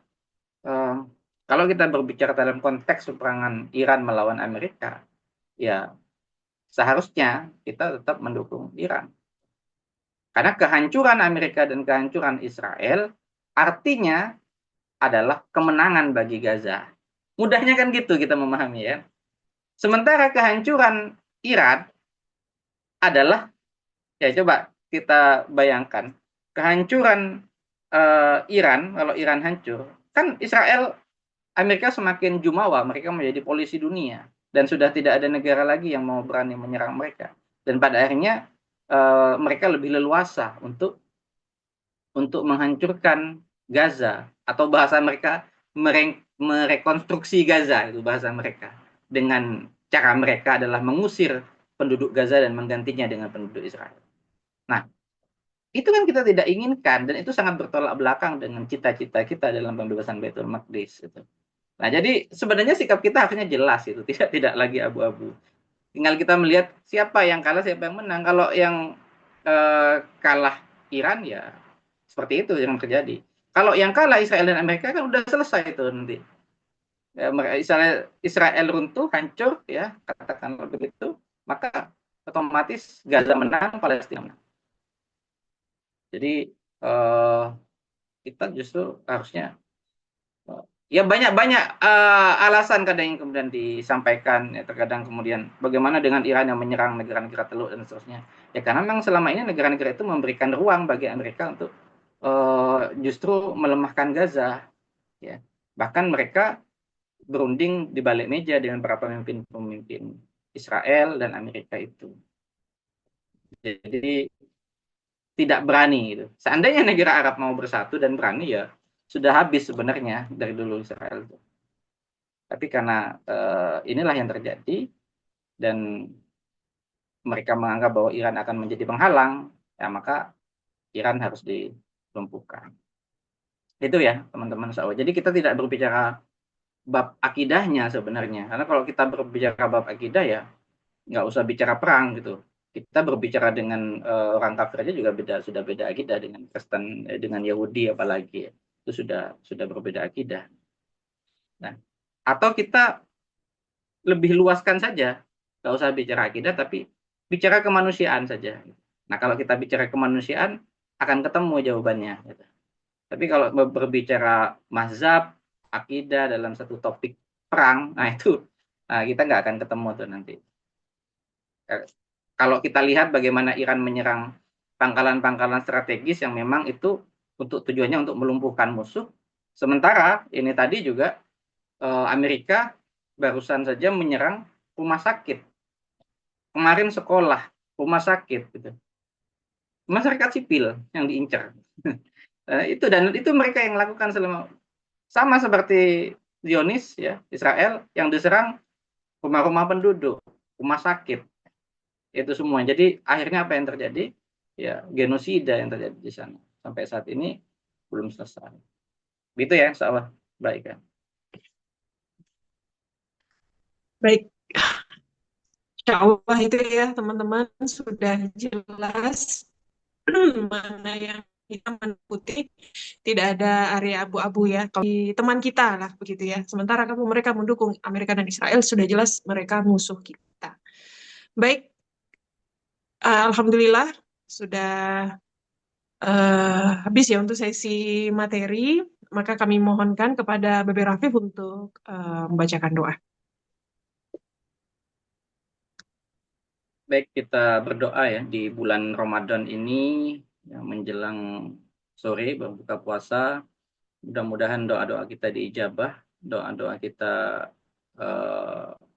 [SPEAKER 3] kalau kita berbicara dalam konteks peperangan Iran melawan Amerika, ya seharusnya kita tetap mendukung Iran. Karena kehancuran Amerika dan kehancuran Israel artinya adalah kemenangan bagi Gaza. Mudahnya kan gitu kita memahami ya. Sementara kehancuran Iran adalah, ya coba kita bayangkan, kehancuran Iran, kalau Iran hancur, kan Israel, Amerika semakin jumawa, mereka menjadi polisi dunia, dan sudah tidak ada negara lagi yang mau berani menyerang mereka. Dan pada akhirnya mereka lebih leluasa untuk menghancurkan Gaza, atau bahasa mereka merekonstruksi Gaza, itu bahasa mereka. Dengan cara mereka adalah mengusir penduduk Gaza dan menggantinya dengan penduduk Israel. Nah, itu kan kita tidak inginkan, dan itu sangat bertolak belakang dengan cita-cita kita dalam pembebasan Baitul Maqdis gitu. Nah, jadi sebenarnya sikap kita harusnya jelas itu, tidak lagi abu-abu. Tinggal kita melihat siapa yang kalah, siapa yang menang. Kalau yang kalah Iran, ya seperti itu yang terjadi. Kalau yang kalah Israel dan Amerika, kan udah selesai itu nanti. Ya, Israel runtuh, hancur, ya katakanlah begitu, maka otomatis Gaza menang, Palestina menang. Jadi kita justru harusnya, ya banyak alasan kadang yang kemudian disampaikan, ya terkadang kemudian bagaimana dengan Iran yang menyerang negara-negara Teluk dan seterusnya. Ya karena memang selama ini negara-negara itu memberikan ruang bagi Amerika untuk justru melemahkan Gaza, ya. Bahkan mereka berunding di balik meja dengan para pemimpin Israel dan Amerika itu. Jadi tidak berani gitu. Seandainya negara Arab mau bersatu dan berani, ya sudah habis sebenarnya dari dulu Israel itu. Tapi karena inilah yang terjadi, dan mereka menganggap bahwa Iran akan menjadi penghalang, ya maka Iran harus dilumpuhkan. Itu ya teman-teman sahabat. Jadi kita tidak berbicara bab akidahnya sebenarnya, karena kalau kita berbicara bab akidah, ya nggak usah bicara perang gitu. Kita berbicara dengan orang kafir aja juga sudah beda akidah, dengan Kristen, dengan Yahudi apalagi, itu sudah berbeda akidah. Nah, atau kita lebih luaskan saja, nggak usah bicara akidah, tapi bicara kemanusiaan saja. Nah, kalau kita bicara kemanusiaan, akan ketemu jawabannya gitu. Tapi kalau berbicara mazhab, akidah dalam satu topik perang, nah itu kita nggak akan ketemu tuh nanti. Kalau kita lihat bagaimana Iran menyerang pangkalan-pangkalan strategis yang memang itu untuk tujuannya untuk melumpuhkan musuh, sementara ini tadi juga Amerika barusan saja menyerang rumah sakit, kemarin sekolah, rumah sakit gitu. Masyarakat sipil yang diincar. Dan itu mereka yang lakukan selama, sama seperti Zionis ya, Israel yang diserang rumah-rumah penduduk, rumah sakit, itu semua. Jadi akhirnya apa yang terjadi? Ya genosida yang terjadi di sana sampai saat ini belum selesai. Gitu ya, insyaallah. Baik kan.
[SPEAKER 1] Baik, insya Allah itu ya teman-teman sudah jelas mana yang hitam dan putih, tidak ada area abu-abu ya. Kalau di teman kita lah begitu ya. Sementara kalau mereka mendukung Amerika dan Israel, sudah jelas mereka musuh kita. Baik, alhamdulillah sudah habis ya untuk sesi materi. Maka kami mohonkan kepada Babe Rafif untuk membacakan doa.
[SPEAKER 3] Baik, kita berdoa ya di bulan Ramadan ini yang menjelang sore berbuka puasa. Mudah-mudahan doa-doa kita diijabah, doa-doa kita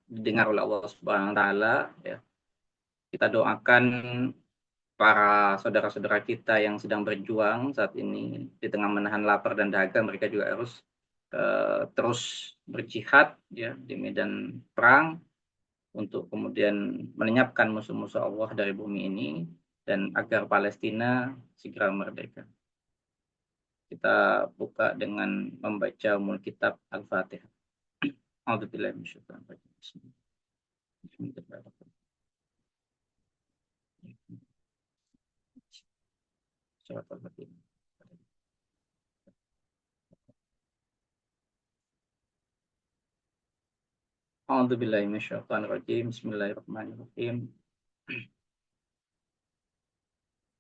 [SPEAKER 3] didengar oleh Allah Subhanahu wa taala ya. Kita doakan para saudara-saudara kita yang sedang berjuang saat ini di tengah menahan lapar dan dahaga, mereka juga harus terus berjihad ya di medan perang untuk kemudian melenyapkan musuh-musuh Allah dari bumi ini dan agar Palestina segera merdeka. Kita buka dengan membaca Umul Kitab Al-Fatihah. A'udzubillahi minasyaitonir rajim. Bismillahirrahmanirrahim. Shiratal ladzina A'udzubillahi minasyaitonir rajim. Bismillahirrahmanirrahim.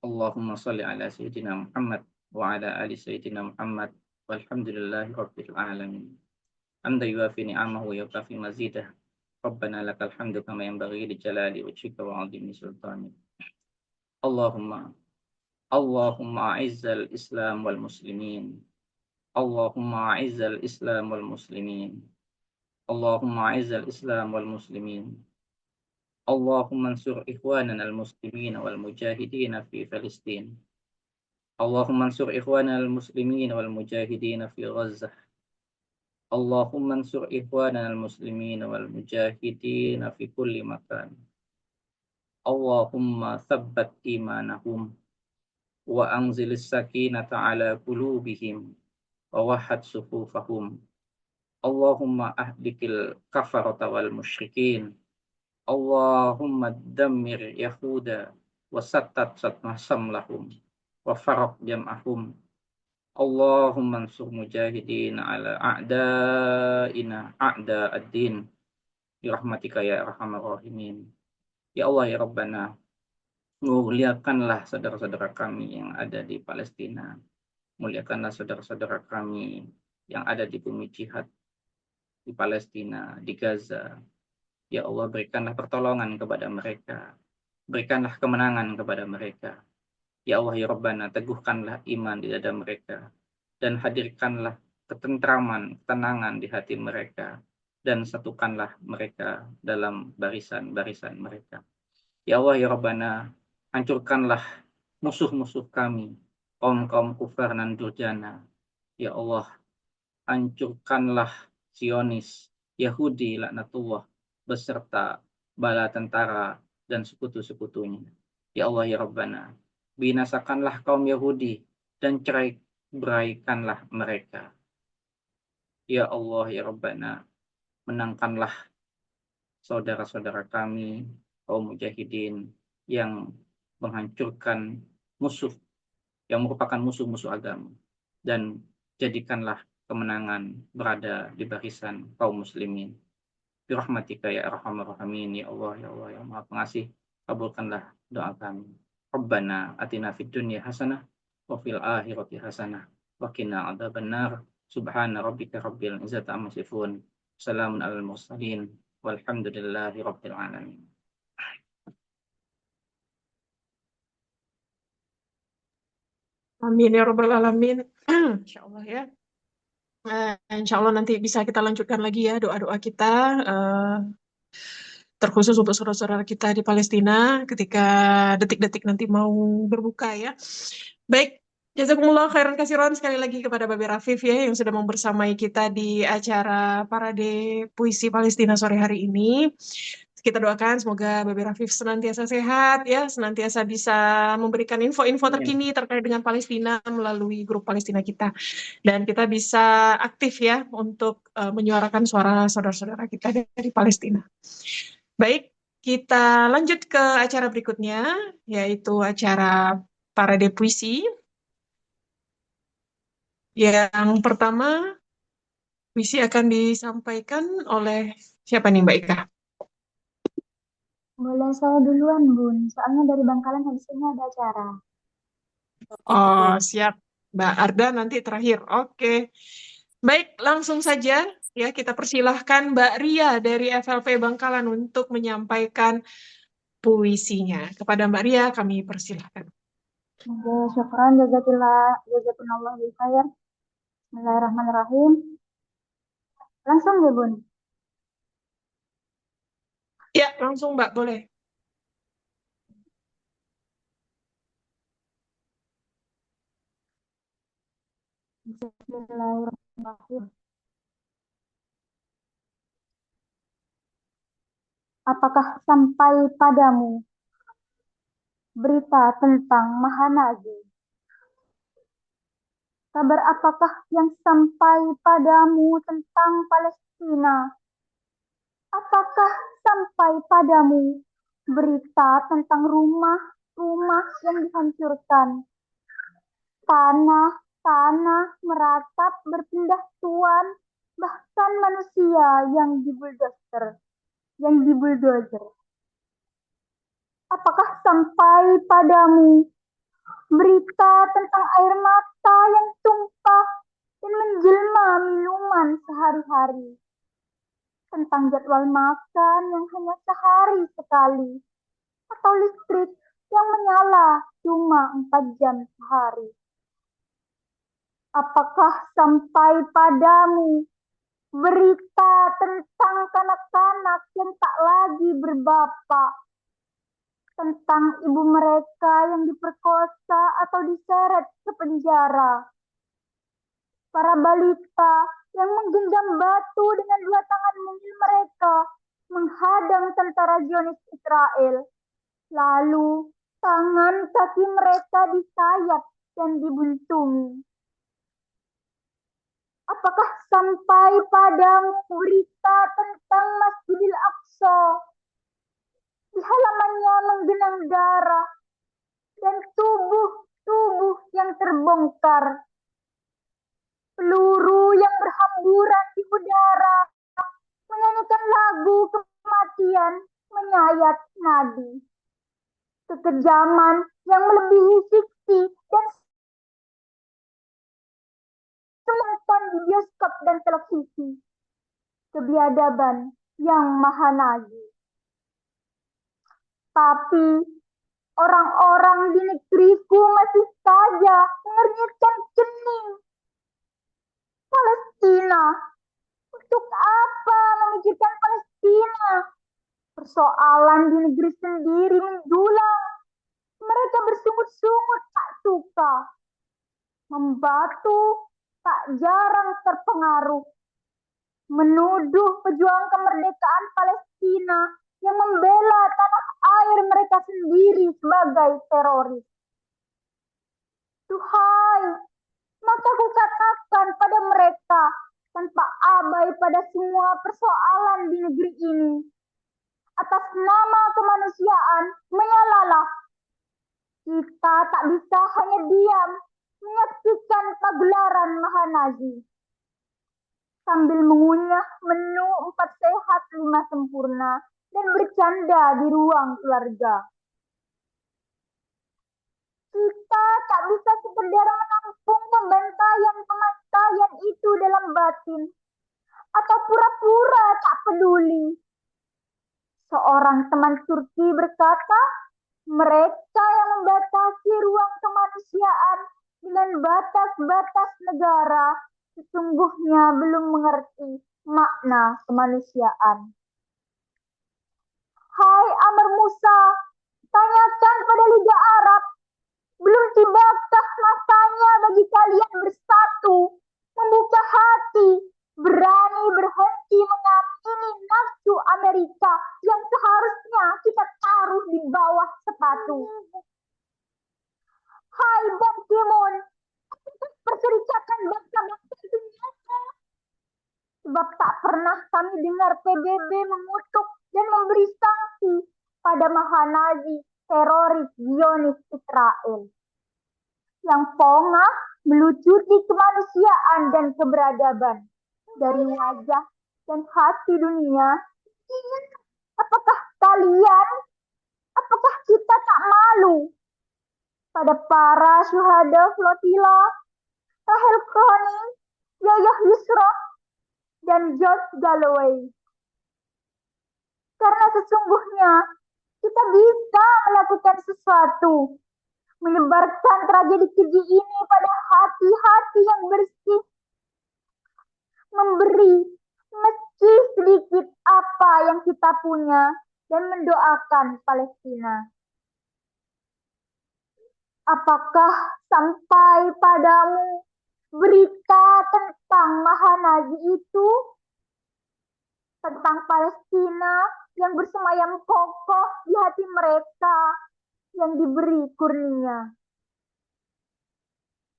[SPEAKER 3] Allahumma shalli ala sayyidina Muhammad wa ala ali sayyidina Muhammad walhamdulillahi rabbil alamin. Hamdan yuwafi ni'amahu wa yukafi mazidah. Rabbana lakal hamdu kama yanbaghi li jalali wajhika wa 'azimi sultanik. Allahumma a'izzal Islam wal muslimin. Allahumma a'izzal Islam wal muslimin. Allahumma a'izzal Islam wal muslimin. Allahumma ansur ikhwanana al-muslimin wal mujahidin fi Palestin. Allahumma ansur ikhwanana al-muslimin wal mujahidin fi Gaza. Allahumma ansur ikhwanana al-muslimin wal mujahidin fi kulli makan. Allahumma thabbat imanahum wa anzilis sakinata ala qulubihim wa wahhad sufufahum. Allahumma ahdikil kafarata wal musyrikin. Allahumma dammir yahuda wa sattat satmasam lahum wa faraq jam'ahum. Allahumma ansur mujahidin ala a'da'ina a'da ad-din bi rahmatika ya arhamar rahimin. Ya Allah ya Rabbana, muliakanlah saudara-saudara kami yang ada di Palestina. Muliakanlah saudara-saudara kami yang ada di bumi jihad, di Palestina, di Gaza. Ya Allah, berikanlah pertolongan kepada mereka. Berikanlah kemenangan kepada mereka. Ya Allah ya Rabbana, teguhkanlah iman di dada mereka. Dan hadirkanlah ketentraman, ketenangan di hati mereka. Dan satukanlah mereka dalam barisan-barisan mereka. Ya Allah ya Rabbana, hancurkanlah musuh-musuh kami, kaum-kaum kufar dan durjana. Ya Allah, hancurkanlah Zionis, Yahudi laknatullah, beserta bala tentara dan sekutu-sekutunya. Ya Allah ya Rabbana, binasakanlah kaum Yahudi dan cerai-beraikanlah mereka. Ya Allah ya Rabbana, menangkanlah saudara-saudara kami, kaum mujahidin yang menghancurkan musuh, yang merupakan musuh-musuh agama. Dan jadikanlah kemenangan berada di barisan kaum muslimin. Birahmatika ya arhamar rahimin, ya Allah ya Allah ya Maha Pengasih, kabulkanlah doa kami. Rabbana atina fid dunya hasanah wa fil akhirati hasanah wa qina adzabannar. Subhana rabbika rabbil izzati amma yasifun. Salamun alal mursalin walhamdulillahi rabbil alamin.
[SPEAKER 1] Amin ya Rabbal Alamin. Insya Allah ya. Insya Allah nanti bisa kita lanjutkan lagi ya doa-doa kita. Terkhusus untuk saudara-saudara kita di Palestina ketika detik-detik nanti mau berbuka ya. Baik, jazakumullah khairan kasiran sekali lagi kepada Babe Rafif ya yang sudah membersamai kita di acara Parade Puisi Palestina sore hari ini. Kita doakan semoga Babe Rafif senantiasa sehat ya, senantiasa bisa memberikan info-info terkini terkait dengan Palestina melalui grup Palestina kita. Dan kita bisa aktif ya untuk menyuarakan suara saudara-saudara kita dari Palestina. Baik, kita lanjut ke acara berikutnya, yaitu acara Parade Puisi. Yang pertama, puisi akan disampaikan oleh siapa nih Mbak Ika?
[SPEAKER 4] Boleh saya duluan, Bun. Soalnya dari Bangkalan habis ini ada acara.
[SPEAKER 2] Oke,
[SPEAKER 1] Oh,
[SPEAKER 2] betul.
[SPEAKER 1] siap. Mbak Arda nanti terakhir. Oke. Baik, langsung saja ya kita persilahkan Mbak Ria dari FLP Bangkalan untuk menyampaikan puisinya. Kepada Mbak Ria kami persilahkan.
[SPEAKER 4] Oke, syukran jazakumullah bil khair. Bismillahirrahmanirrahim. Langsung ya, Bun.
[SPEAKER 1] Ya, langsung Mbak, boleh.
[SPEAKER 4] Bismillahirrahmanirrahim. Apakah sampai padamu berita tentang Mahanazi? Kabar apakah yang sampai padamu tentang Palestina? Apakah sampai padamu berita tentang rumah-rumah yang dihancurkan? Tanah-tanah meratap berpindah tuan, bahkan manusia yang dibuldozer. Apakah sampai padamu berita tentang air mata yang tumpah dan menjelma minuman sehari-hari? Tentang jadwal makan yang hanya sehari sekali, atau listrik yang menyala cuma 4 jam sehari? Apakah sampai padamu berita tentang kanak-kanak yang tak lagi berbapak, tentang ibu mereka yang diperkosa atau diseret ke penjara, para balita yang menggenggam batu dengan 2 tangan mungil mereka menghadang tentara Zionis Israel, lalu tangan kaki mereka disayat dan dibuntungi. Apakah sampai padamu berita tentang Masjidil Aqsa, di halamannya menggenang darah dan tubuh-tubuh yang terbongkar, peluru yang berhamburan di udara menyanyikan lagu kematian menyayat nadi, kekejaman yang melebihi fiksi dan menonton di bioskop dan televisi, kebiadaban yang maha nagi. Tapi orang-orang di negeriku masih saja mengernyitkan kening. Palestina, untuk apa memikirkan Palestina? Persoalan di negeri sendiri mendulang. Mereka bersungut-sungut tak suka. Membatu tak jarang terpengaruh. Menuduh pejuang kemerdekaan Palestina yang membela tanah air mereka sendiri sebagai teroris. Duhai, maka kukatakan pada mereka tanpa abai pada semua persoalan di negeri ini. Atas nama kemanusiaan, menyalalah. Kita tak bisa hanya diam menyaksikan pagelaran Mahanazi sambil mengunyah menu 4 sehat 5 sempurna dan bercanda di ruang keluarga. Kita tak bisa sekedar menampung pembantaian itu dalam batin atau pura-pura tak peduli. Seorang teman Turki berkata, mereka yang membatasi ruang kemanusiaan dengan batas-batas negara sesungguhnya belum mengerti makna kemanusiaan. Hai Amr Musa, tanyakan pada Liga Arab, belum tibakah masanya bagi kalian bersatu, membuka hati, berani berhenti mengamini nafsu Amerika yang seharusnya kita taruh di bawah sepatu. Hai Ban Ki-moon, perserikatan bangsa-bangsa itu nyata. Sebab tak pernah kami dengar PBB mengutuk dan memberi sanksi pada Mahanazi teroris Zionis Israel. Yang pongah melucuti kemanusiaan dan keberadaban dari wajah dan hati dunia. Apakah kalian, apakah kita tak malu pada para syuhada flotila, Rahel Cronin, Yayah Yusra, dan George Galloway? Karena sesungguhnya kita bisa melakukan sesuatu, menyebarkan tragedi keji ini pada hati-hati yang bersih, memberi meski sedikit apa yang kita punya, dan mendoakan Palestina. Apakah sampai padamu berita tentang Mahanazi itu? Tentang Palestina yang bersemayam kokoh di hati mereka yang diberi kurnia.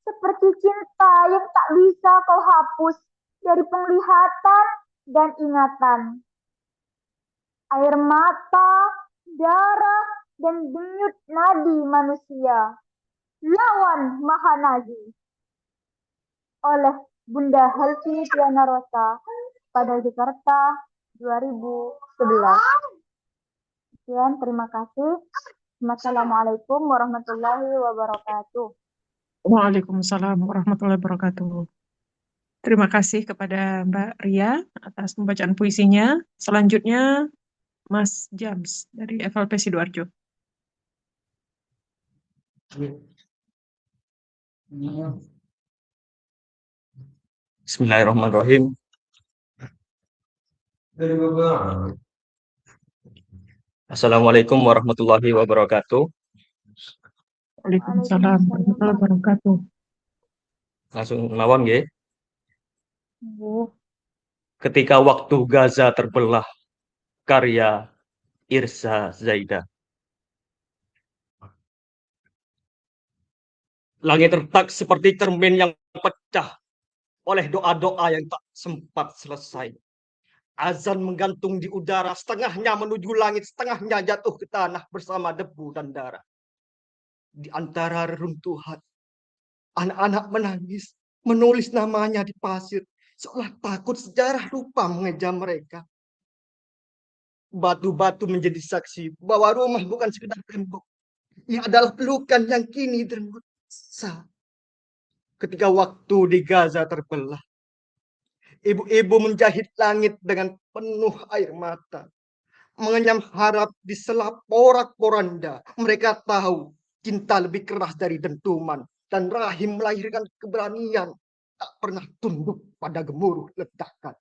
[SPEAKER 4] Seperti cinta yang tak bisa kau hapus dari penglihatan dan ingatan. Air mata, darah, dan denyut nadi manusia. Lawan Mahanazi. Oleh Bunda Helvi Triana Rosa pada Jakarta 2011. Sekian, terima kasih. Wassalamualaikum warahmatullahi wabarakatuh.
[SPEAKER 1] Waalaikumsalam warahmatullahi wabarakatuh. Terima kasih kepada Mbak Ria atas pembacaan puisinya. Selanjutnya, Mas Jams dari FLP Sidoarjo.
[SPEAKER 5] Bismillahirrahmanirrahim. Assalamualaikum warahmatullahi wabarakatuh.
[SPEAKER 1] Waalaikumsalam warahmatullahi wabarakatuh.
[SPEAKER 5] Langsung mawon nggih.
[SPEAKER 1] Oh,
[SPEAKER 5] Ketika waktu Gaza terbelah, karya Irsa Zaida. Langit retak seperti cermin yang pecah oleh doa-doa yang tak sempat selesai. Azan menggantung di udara, setengahnya menuju langit, setengahnya jatuh ke tanah bersama debu dan darah. Di antara reruntuhan, anak-anak menangis, menulis namanya di pasir, seolah takut sejarah lupa mengeja mereka. Batu-batu menjadi saksi bahwa rumah bukan sekedar tembok. Ia adalah pelukan yang kini direnggut. Ketika waktu di Gaza terbelah, ibu-ibu menjahit langit dengan penuh air mata. Mengenyam harap di selap porak-poranda. Mereka tahu cinta lebih keras dari dentuman. Dan rahim melahirkan keberanian. Tak pernah tunduk pada gemuruh ledakan.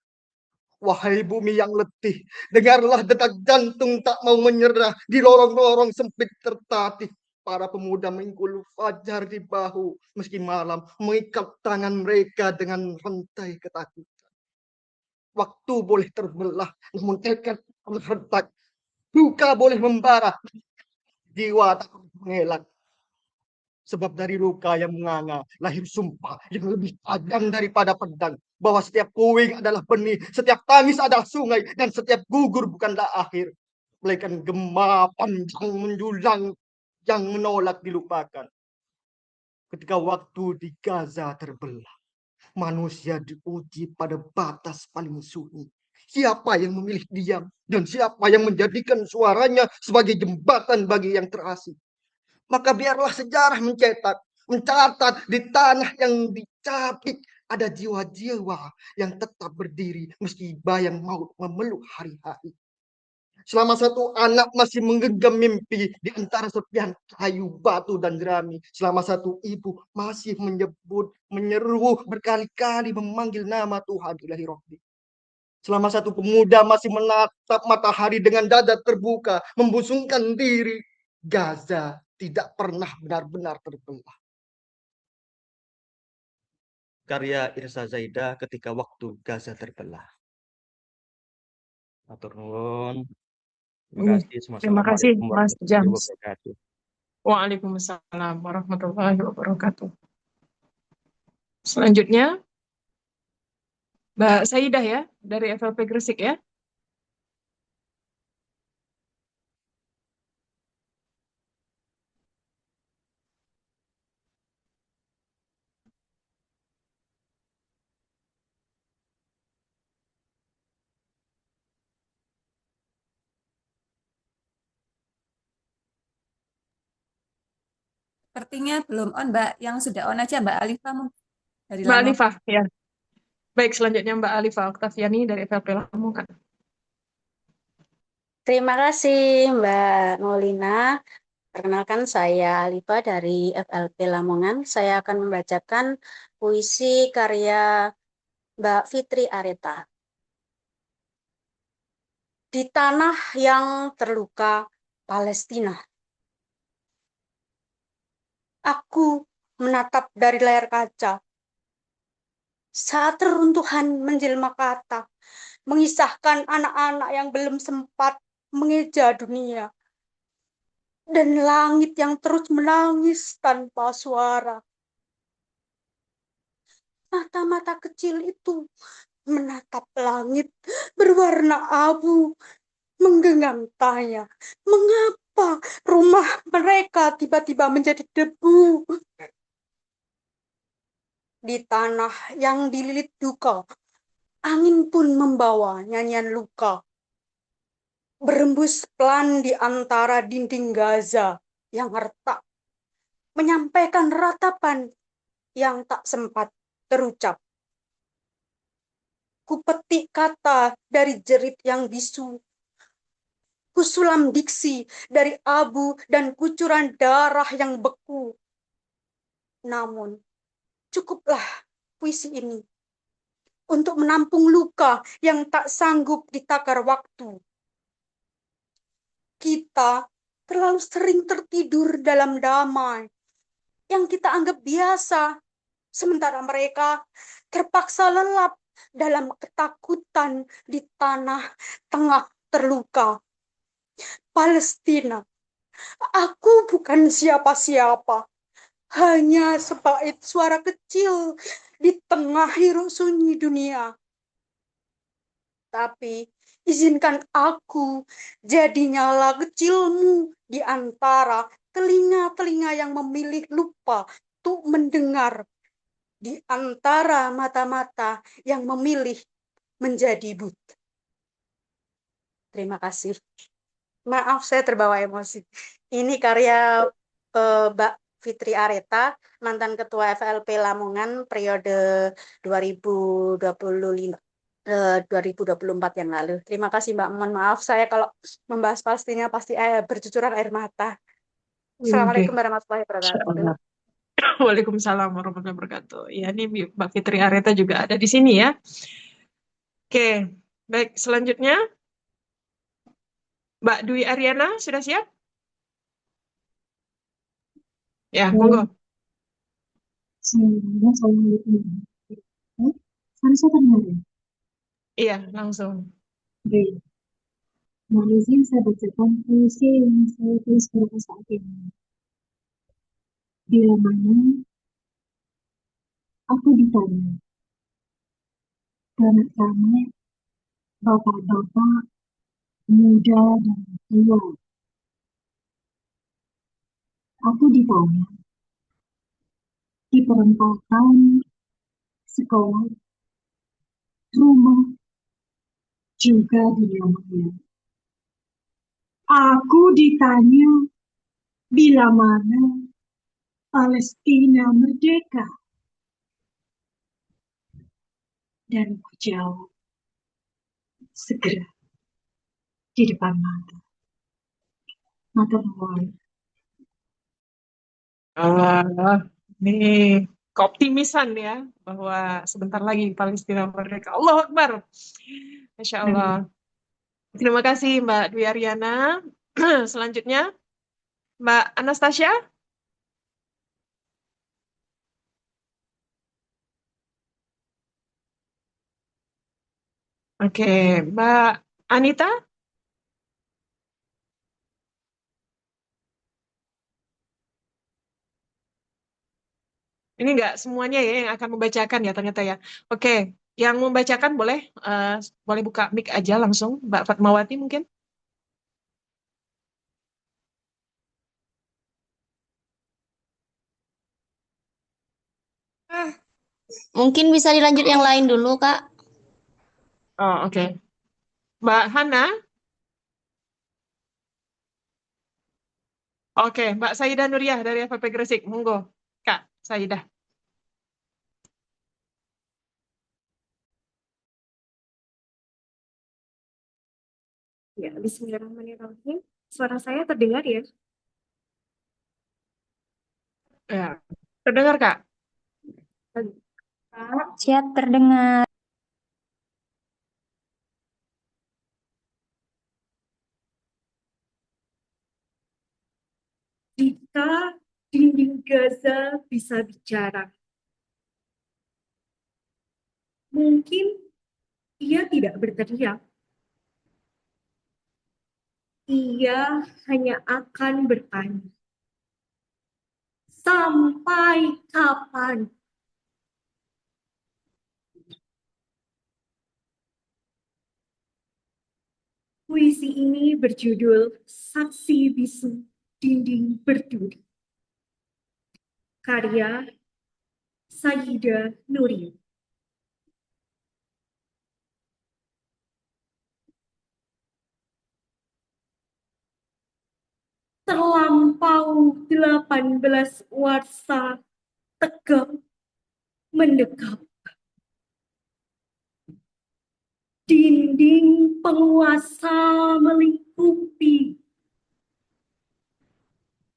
[SPEAKER 5] Wahai bumi yang letih, dengarlah detak jantung tak mau menyerah. Di lorong-lorong sempit tertatih, para pemuda mengikul fajar di bahu. Meski malam mengikat tangan mereka dengan rantai ketakutan. Waktu boleh terbelah, namun tekad retak. Duka boleh membara, jiwa tak mengelak. Sebab dari luka yang menganga, lahir sumpah yang lebih tajam daripada pedang. Bahwa setiap puing adalah benih, setiap tangis adalah sungai, dan setiap gugur bukanlah akhir. Melainkan gema panjang menjulang yang menolak dilupakan. Ketika waktu di Gaza terbelah, manusia diuji pada batas paling sunyi. Siapa yang memilih diam, dan siapa yang menjadikan suaranya sebagai jembatan bagi yang terasing. Maka biarlah sejarah mencatat di tanah yang dicapik ada jiwa-jiwa yang tetap berdiri meski bayang maut memeluk hari-hari. Selama satu anak masih menggenggam mimpi di antara serpihan kayu, batu, dan jerami. Selama satu ibu masih menyeru berkali-kali memanggil nama Tuhan Ilahi Rabbi. Selama satu pemuda masih menatap matahari dengan dada terbuka, membusungkan diri, Gaza tidak pernah benar-benar terbelah. Karya Irsa Zaida ketika waktu Gaza terbelah. Matur nuwun. Terima kasih.
[SPEAKER 1] terima kasih,
[SPEAKER 5] Wassalamualaikum
[SPEAKER 1] Mas
[SPEAKER 5] warahmatullahi
[SPEAKER 1] Jams.
[SPEAKER 5] wabarakatuh.
[SPEAKER 1] Waalaikumsalam warahmatullahi wabarakatuh. Selanjutnya, Mbak Saidah ya, dari FLP Gresik ya.
[SPEAKER 2] Sepertinya belum on, Mbak. Yang sudah on aja Mbak Alifah mungkin dari
[SPEAKER 1] Mbak
[SPEAKER 2] Lamongan.
[SPEAKER 1] Alifah, ya. Baik, selanjutnya Mbak Alifah Oktaviani dari FLP Lamongan.
[SPEAKER 6] Terima kasih Mbak Maulina. Perkenalkan saya Alifa dari FLP Lamongan. Saya akan membacakan puisi karya Mbak Fitri Areta. Di tanah yang terluka Palestina, aku menatap dari layar kaca saat reruntuhan menjelma kata, mengisahkan anak-anak yang belum sempat mengeja dunia, dan langit yang terus menangis tanpa suara. Mata-mata kecil itu menatap langit berwarna abu, menggenggam tanya, mengapa rumah mereka tiba-tiba menjadi debu? Di tanah yang dililit duka, angin pun membawa nyanyian luka. Berembus pelan di antara dinding Gaza yang retak, menyampaikan ratapan yang tak sempat terucap. Kupetik kata dari jerit yang bisu, kusulam diksi dari abu dan kucuran darah yang beku. Namun, cukuplah puisi ini untuk menampung luka yang tak sanggup ditakar waktu. Kita terlalu sering tertidur dalam damai yang kita anggap biasa, sementara mereka terpaksa lelap dalam ketakutan di tanah tengah terluka. Palestina, aku bukan siapa-siapa, hanya sebait suara kecil di tengah hiruk sunyi dunia. Tapi izinkan aku jadi nyala kecilmu di antara telinga-telinga yang memilih lupa untuk mendengar, di antara mata-mata yang memilih menjadi buta. Terima kasih. Maaf, saya terbawa emosi. Ini karya Mbak Fitri Areta, mantan Ketua FLP Lamongan periode 2024 yang lalu. Terima kasih Mbak. Mohon maaf, saya kalau membahas Palestina pasti bercucuran air mata. Assalamualaikum
[SPEAKER 1] Oke,
[SPEAKER 6] warahmatullahi
[SPEAKER 1] Insya
[SPEAKER 6] wabarakatuh.
[SPEAKER 1] Allah. Waalaikumsalam warahmatullahi wabarakatuh. Ya, ini Mbak Fitri Areta juga ada di sini ya. Oke, baik. Selanjutnya, Mbak Dwi Ariana, sudah siap? Ya, monggo.
[SPEAKER 7] Sebenarnya saya itu harus saya terdengar ya?
[SPEAKER 1] Iya, langsung.
[SPEAKER 7] Baik. Nah, izin saya bacakan puisi yang saya tulis pada saat ini. Bila mana aku ditanya, anak-anak, bapak-bapak, muda dan tua, aku ditanya di perempatan sekolah, rumah, juga dunia maya. Aku ditanya bila mana Palestina merdeka, dan ku jawab segera di depan mata. Mata nuwun.
[SPEAKER 1] Allah, ini keoptimisan ya, bahwa sebentar lagi Palestina merdeka. Allahu Akbar. Masya Allah. Terima kasih Mbak Dwi Ariana. Selanjutnya, Mbak Anastasia. Oke, Mbak Anita. Ini enggak semuanya ya yang akan membacakan ya ternyata ya. Oke, yang membacakan boleh boleh buka mic aja langsung, Mbak Fatmawati mungkin.
[SPEAKER 8] Mungkin bisa dilanjut yang lain dulu, Kak.
[SPEAKER 1] Oh, oke. Mbak Hana. Oke, Mbak Saidah Nuriyah dari FPP Gresik. Monggo, Kak Saidah.
[SPEAKER 9] Ya, Bismillahirrahmanirrahim. Suara saya terdengar ya?
[SPEAKER 1] Ya, terdengar, Kak?
[SPEAKER 4] Siap terdengar.
[SPEAKER 9] Jika dinding Gaza bisa bicara, mungkin ia tidak berteriak. Ia hanya akan bertanya, sampai kapan? Puisi ini berjudul Saksi Bisu Dinding Berduri, karya Sayyidah Nuriyah. Terlampau 18 warsa tegap mendekap. Dinding penguasa melingkupi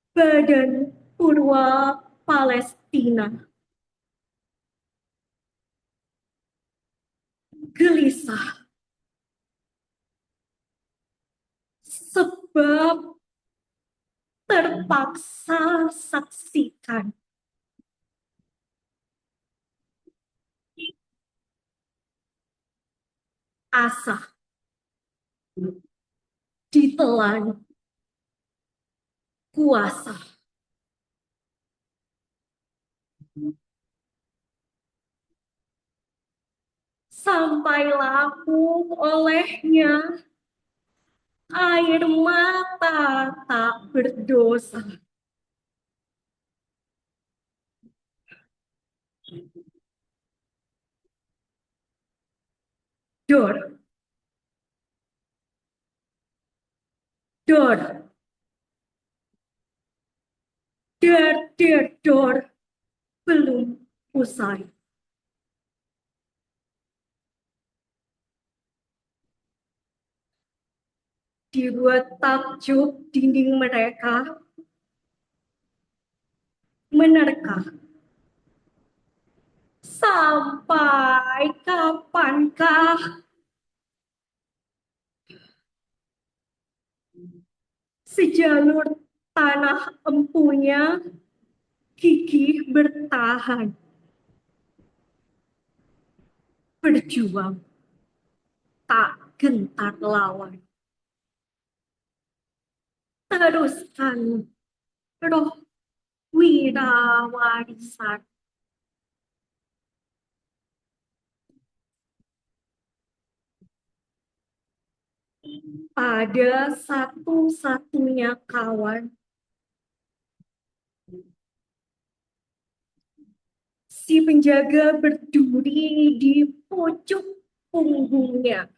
[SPEAKER 9] badan purwa Palestina. Gelisah sebab terpaksa saksikan asa ditelan kuasa. Sampai lapuk olehnya air mata tak berdosa. Dor, dor, dor, belum usai. Dibuat takjub dinding mereka menerka. Sampai kapankah sejalur tanah empunya gigih bertahan, berjuang, tak gentar lawan. Teruskan roh wirawarisan. Pada satu-satunya kawan, si penjaga berduri di pojok punggungnya.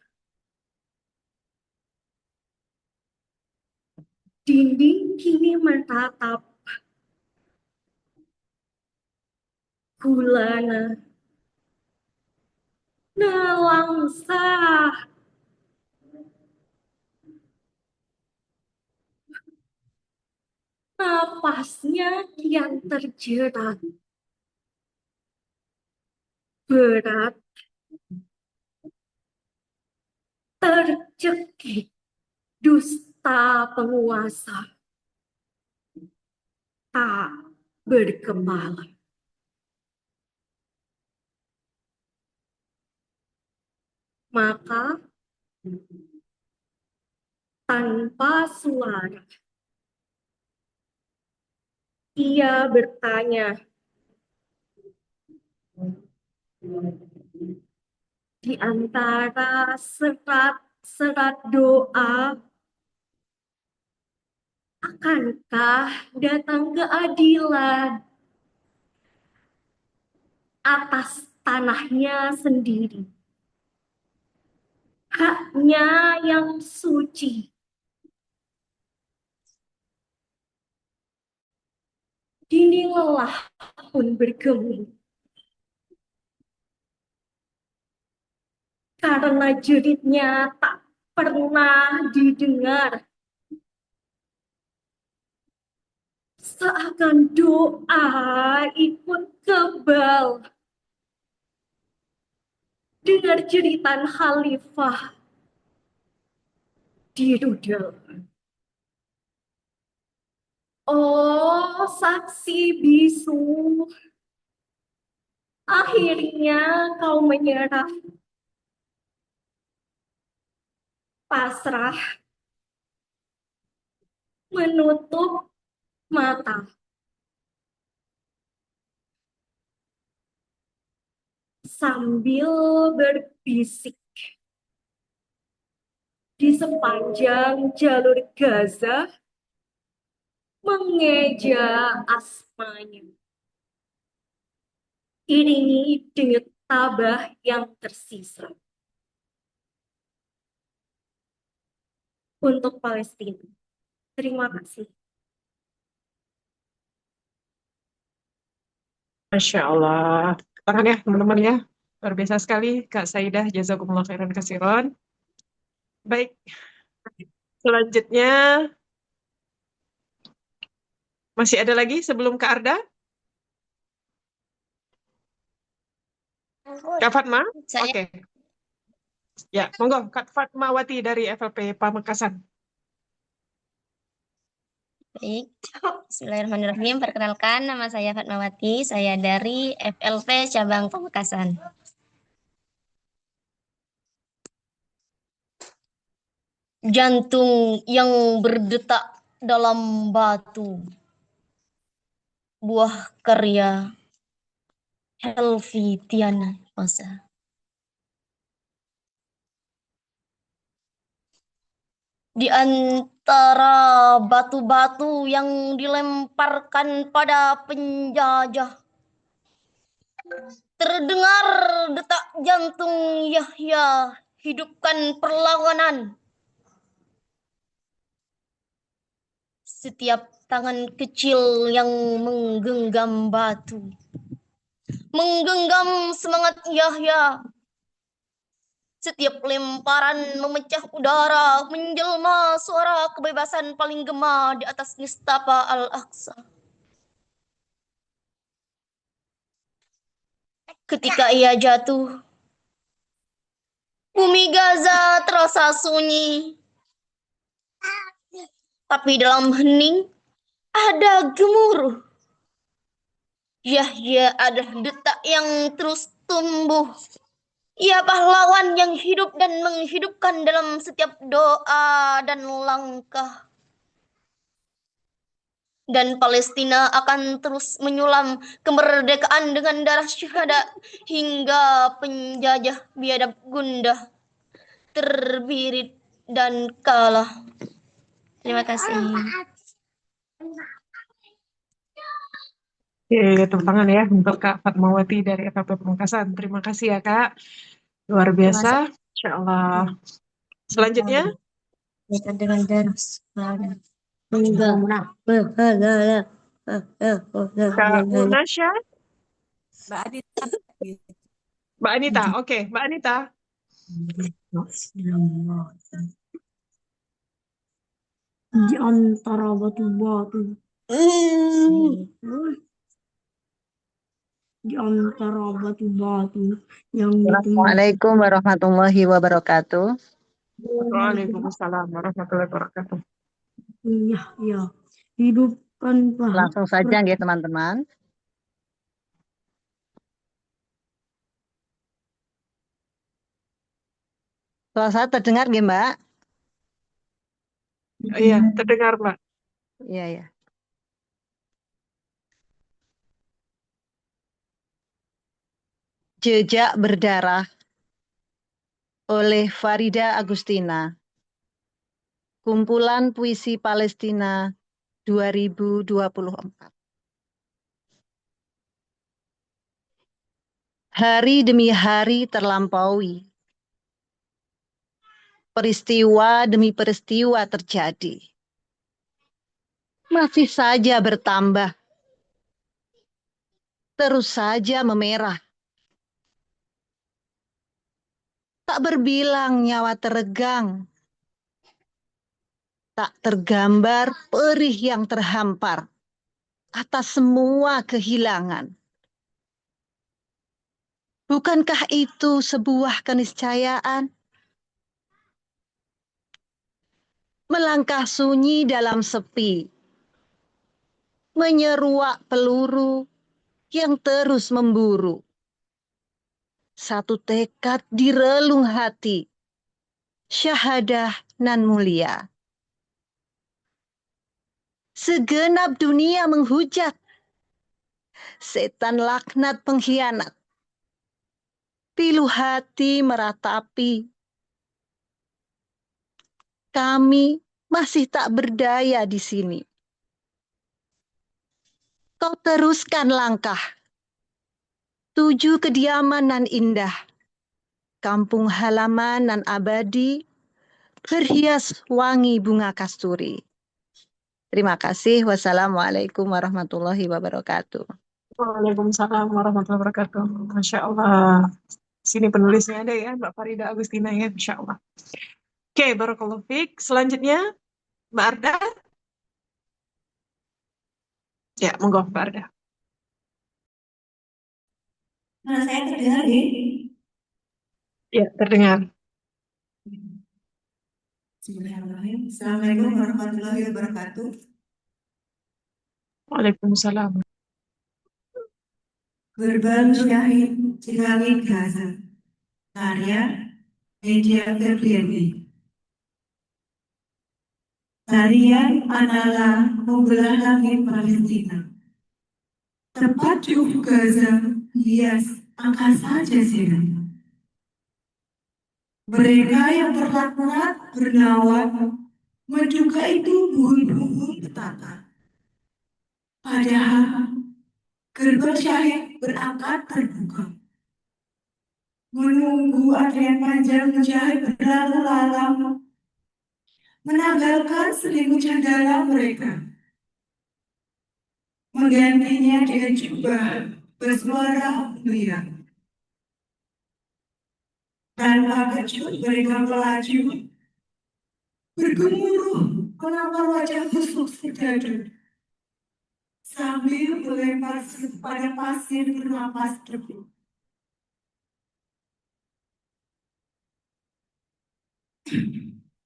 [SPEAKER 9] Dinding kini menatap gulana, nelangsa, napasnya kian terjerat, berat, tercekik, dusta penguasa, tak bergembala. Maka tanpa suara ia bertanya, di antara serat-serat doa, akankah datang keadilan atas tanahnya sendiri? Haknya yang suci, dinding lelah pun bergeming. Karena jeritnya tak pernah didengar. Seakan doa ikut kebal. Dengar jeritan khalifah di rudal. Oh, saksi bisu. Akhirnya kau menyerah. Pasrah. Menutup mata. Sambil berbisik. Di sepanjang jalur Gaza, mengeja asmanya. Iringi denyut tabah yang tersisa. Untuk Palestina. Terima kasih.
[SPEAKER 1] Masya Allah. Tangan ya teman-teman ya. Luar biasa sekali Kak Saidah. Jazakumullah khairan katsiran. Baik. Selanjutnya. Masih ada lagi sebelum Kak Arda? Kak Fatma?
[SPEAKER 8] Saya
[SPEAKER 1] Oke. Ya, monggo Kak Fatmawati dari FLP Pamekasan.
[SPEAKER 8] baik. Bismillahirrahmanirrahim. Perkenalkan, nama saya Fatmawati. Saya dari FLP Cabang Pamekasan. Jantung yang berdetak dalam batu. Buah karya Helvi Tiana Masa. Di antara batu-batu yang dilemparkan pada penjajah, terdengar detak jantung Yahya, hidupkan perlawanan. Setiap tangan kecil yang menggenggam batu, menggenggam semangat Yahya. Setiap lemparan memecah udara, menjelma suara kebebasan paling gema di atas nistapa Al-Aqsa. Ketika ia jatuh, bumi Gaza terasa sunyi. Tapi dalam hening ada gemuruh. Yahya adalah detak yang terus tumbuh. Ia pahlawan yang hidup dan menghidupkan dalam setiap doa dan langkah. Dan Palestina akan terus menyulam kemerdekaan dengan darah syuhada hingga penjajah biadab gundah, terbirit dan kalah. Terima kasih.
[SPEAKER 1] Oke, tepuk tangan ya untuk Kak Fatmawati dari FLP Pamekasan. Terima kasih ya Kak. Luar biasa. Insya Allah. Selanjutnya.
[SPEAKER 8] Dengan darah
[SPEAKER 1] Kak Munasya.
[SPEAKER 2] Mbak Adita.
[SPEAKER 1] Mbak Anita. Oke, Mbak Anita.
[SPEAKER 7] Di antara batu-batu. Di antara batu-batu yang
[SPEAKER 10] Assalamualaikum warahmatullahi wabarakatuh.
[SPEAKER 1] Waalaikumsalam warahmatullahi wabarakatuh.
[SPEAKER 7] Ya. Hidupkan
[SPEAKER 10] Langsung saja nggih teman-teman. Suara saya terdengar nggih, Mbak?
[SPEAKER 1] Iya, terdengar, Mbak.
[SPEAKER 10] Iya, ya. Jejak berdarah oleh Farida Agustina. Kumpulan Puisi Palestina 2024. Hari demi hari terlampaui. Peristiwa demi peristiwa terjadi. Masih saja bertambah terus saja memerah. Tak berbilang nyawa teregang, tak tergambar perih yang terhampar atas semua kehilangan. Bukankah itu sebuah keniscayaan? Melangkah sunyi dalam sepi, menyeruak peluru yang terus memburu. Satu tekad di relung hati, syahadah nan mulia. Segenap dunia menghujat, setan laknat pengkhianat. Pilu hati meratapi, kami masih tak berdaya di sini. Kau teruskan langkah, tuju kediaman nan indah, kampung halaman nan abadi, berhias wangi bunga kasturi. Terima kasih. Wassalamualaikum warahmatullahi wabarakatuh.
[SPEAKER 1] Waalaikumsalam warahmatullahi wabarakatuh. Masya Allah. Sini penulisnya ada ya, Mbak Farida Agustina ya, Masya Allah. Oke, barakallahu fiik. Selanjutnya, Mbak Arda. Ya, monggo Mbak Arda.
[SPEAKER 11] Nah, saya terdengar ya?
[SPEAKER 1] Ya, terdengar.
[SPEAKER 11] Bismillahirrahmanirrahim. Assalamualaikum warahmatullahi wabarakatuh.
[SPEAKER 1] Waalaikumsalam.
[SPEAKER 11] Gerbang Syahid Cilangi Gaza. Karya Media Febriani. Tarian Anala Membelah Langit Palestina. Tepat di ufuk Gaza, hias angkasa jazirah. Mereka yang terlaknat bernawan menduga itu buhun-buhun petaka. Padahal gerbang syahid berangkat terbuka. Menunggu antrian panjang menjahit berlalu-lalang, menanggalkan selimut candala mereka. Menggantinya dengan jubah bersuara mulia. Tanpa kecut mereka melaju, bergemuruh menampar wajah busuk serdadu, sambil melempar pada pasir bernapas debu.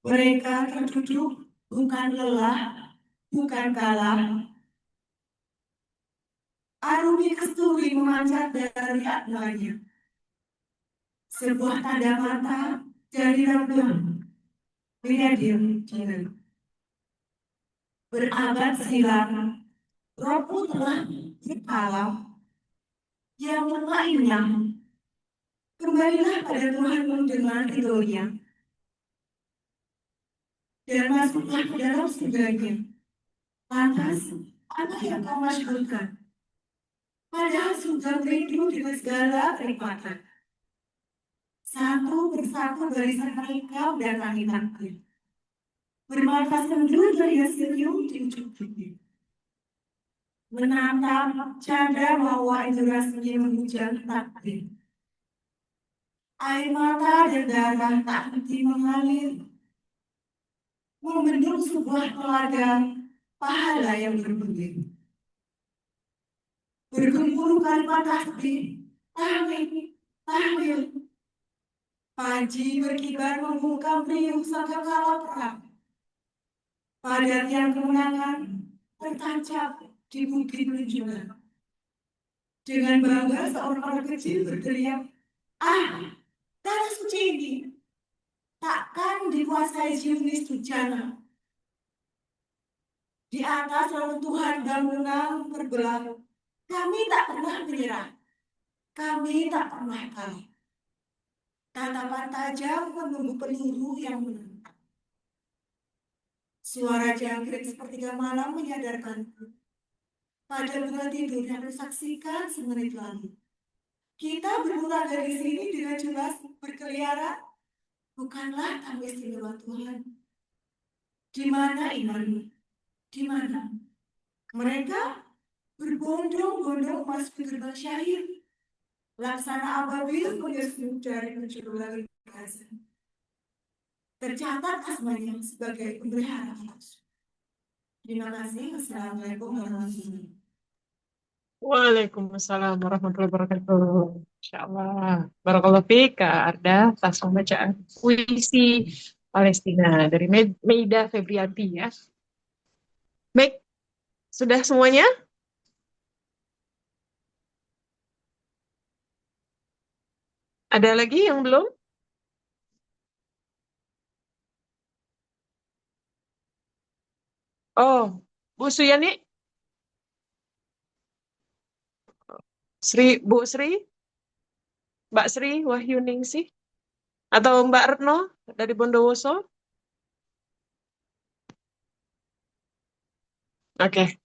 [SPEAKER 11] Mereka terduduk bukan lelah, bukan kalah. Arumi kesturi memancar dari adanya. Sebuah tanda mata dari Rabban Brigadir Jenderal. Berabad silam, Rohmu telah berpalau. Yang lainnya, kembalilah pada Tuhanmu dengan ridhonya. Dan masuklah ke dalam surganya. Lantas, apa yang kau masyhurkan? Padahal surga rindu dengan segala kenikmatan. Satu persatu barisan mereka mendatangi takdir. Bermata sendu dari senyum di ujung bibir. Menatap canda mawa indurasinya menghujam takdir. Air mata dan darah tak henti mengalir. Membendung sebuah telaga pahala yang berbulir. Bergemuruh kalimat tasbih, tahmid, tahlil. Panji berkibar membungkam riuh sangkakala perang. Pada tiang kemenangan tertancap di bukit Lunjungan. Dengan bangga seorang anak kecil berteriak, "Ah, tanah suci ini takkan dikuasai Zionis bencana. Di atas reruntuhan bangunan berbelah, kami tak pernah menyerah. Kami tak pernah kalah." Tatapan tajam menunggu peluru yang menentang. Suara jangkrik sepertiga malam menyadarkanku. Pada bunga tidur yang kusaksikan semenit lalu. Kita bermula dari sini dengan jelas berkeliaran. Bukanlah tamu istimewa Tuhan. Di mana imanmu? Di mana? Mereka Berbondong-bondong masuk ke gerbang syahid. Laksana ababil menyusup dari penjuru langit Gaza. Tercatat asmanya sebagai pemelihara langsung. Terima kasih. Wassalamualaikum warahmatullahi wabarakatuh.
[SPEAKER 1] Waalaikumsalam warahmatullahi wabarakatuh. Insyaallah. Barakallahu fiik, Kak Arda, atas pembacaan puisi Palestina dari Meida Febrianti ya. Baik, sudah semuanya? Ada lagi yang belum? Oh, Bu Suyani, Bu Sri, Mbak Sri Wahyuningsih, atau Mbak Retno dari Bondowoso? Oke,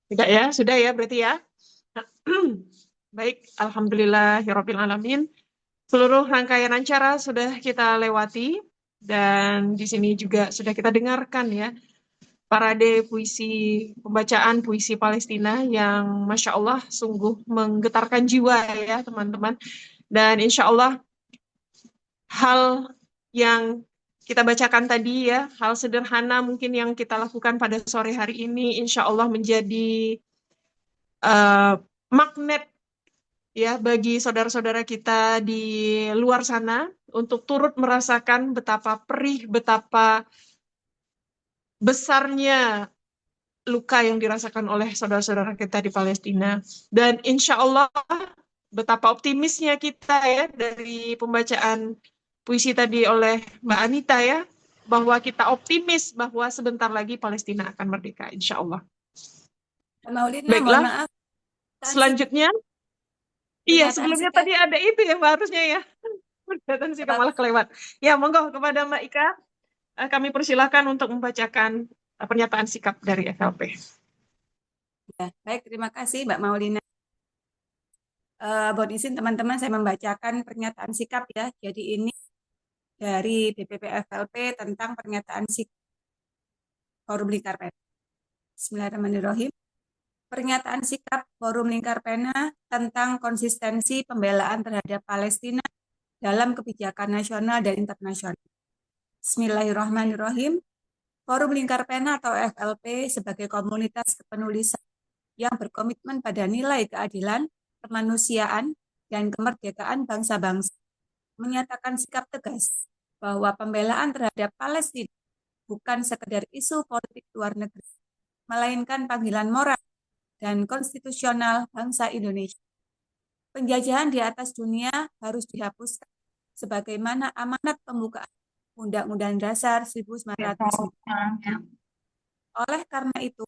[SPEAKER 1] tidak ya, sudah ya berarti ya. Baik, alhamdulillahirabbil alamin. Seluruh rangkaian acara sudah kita lewati dan di sini juga sudah kita dengarkan ya parade puisi, pembacaan puisi Palestina yang Masya Allah sungguh menggetarkan jiwa ya teman-teman. Dan insya Allah hal yang kita bacakan tadi ya, hal sederhana mungkin yang kita lakukan pada sore hari ini insya Allah menjadi magnet ya bagi saudara-saudara kita di luar sana untuk turut merasakan betapa perih, betapa besarnya luka yang dirasakan oleh saudara-saudara kita di Palestina. Dan insya Allah betapa optimisnya kita ya dari pembacaan puisi tadi oleh Mbak Anita ya, bahwa kita optimis bahwa sebentar lagi Palestina akan merdeka, insya Allah.
[SPEAKER 2] Maulina,
[SPEAKER 1] Baiklah,
[SPEAKER 2] mohon maaf.
[SPEAKER 1] selanjutnya, iya sebelumnya tadi ada itu ya Mbak harusnya ya. Pernyataan sikap malah kelewat. Ya, monggo kepada Mbak Ika, kami persilahkan untuk membacakan pernyataan sikap dari FLP.
[SPEAKER 2] Ya, baik, terima kasih Mbak Maulina. Mohon izin teman-teman, saya membacakan pernyataan sikap ya. Jadi ini dari DPP FLP tentang pernyataan sikap Forum Lingkar Pena. Bismillahirrahmanirrahim. Pernyataan sikap Forum Lingkar Pena tentang konsistensi pembelaan terhadap Palestina dalam kebijakan nasional dan internasional. Bismillahirrahmanirrahim. Forum Lingkar Pena atau FLP sebagai komunitas kepenulisan yang berkomitmen pada nilai keadilan, kemanusiaan, dan kemerdekaan bangsa-bangsa menyatakan sikap tegas bahwa pembelaan terhadap Palestina bukan sekedar isu politik luar negeri, melainkan panggilan moral dan konstitusional bangsa Indonesia. Penjajahan di atas dunia harus dihapuskan sebagaimana amanat pembukaan Undang-Undang Dasar 1945. Oleh karena itu,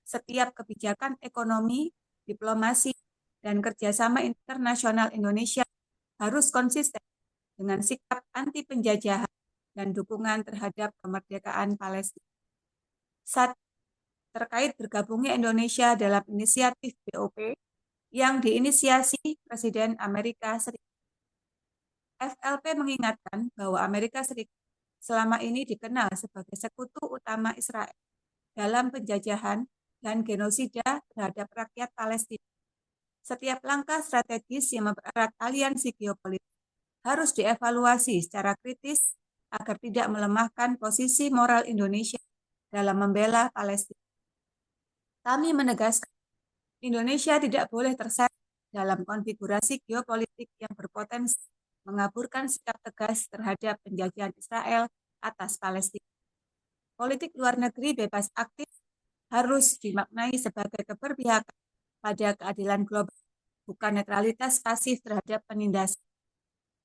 [SPEAKER 2] setiap kebijakan ekonomi, diplomasi, dan kerjasama internasional Indonesia harus konsisten dengan sikap anti penjajahan dan dukungan terhadap kemerdekaan Palestina. Satu, terkait bergabungnya Indonesia dalam inisiatif BOP yang diinisiasi Presiden Amerika Serikat. FLP mengingatkan bahwa Amerika Serikat selama ini dikenal sebagai sekutu utama Israel dalam penjajahan dan genosida terhadap rakyat Palestina. Setiap langkah strategis yang mempererat aliansi geopolitik harus dievaluasi secara kritis agar tidak melemahkan posisi moral Indonesia dalam membela Palestina. Kami menegaskan, Indonesia tidak boleh terseret dalam konfigurasi geopolitik yang berpotensi mengaburkan sikap tegas terhadap penjajahan Israel atas Palestina. Politik luar negeri bebas aktif harus dimaknai sebagai keberpihakan pada keadilan global, bukan netralitas pasif terhadap penindasan.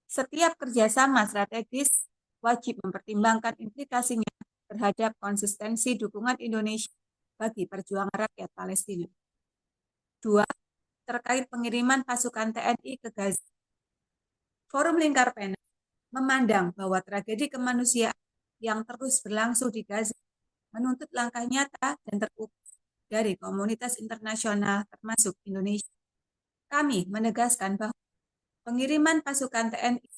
[SPEAKER 2] Setiap kerjasama strategis wajib mempertimbangkan implikasinya terhadap konsistensi dukungan Indonesia bagi perjuangan rakyat Palestina. 2. Terkait pengiriman pasukan TNI ke Gaza. Forum Lingkar Pena memandang bahwa tragedi kemanusiaan yang terus berlangsung di Gaza menuntut langkah nyata dan terukur dari komunitas internasional termasuk Indonesia. Kami menegaskan bahwa pengiriman pasukan TNI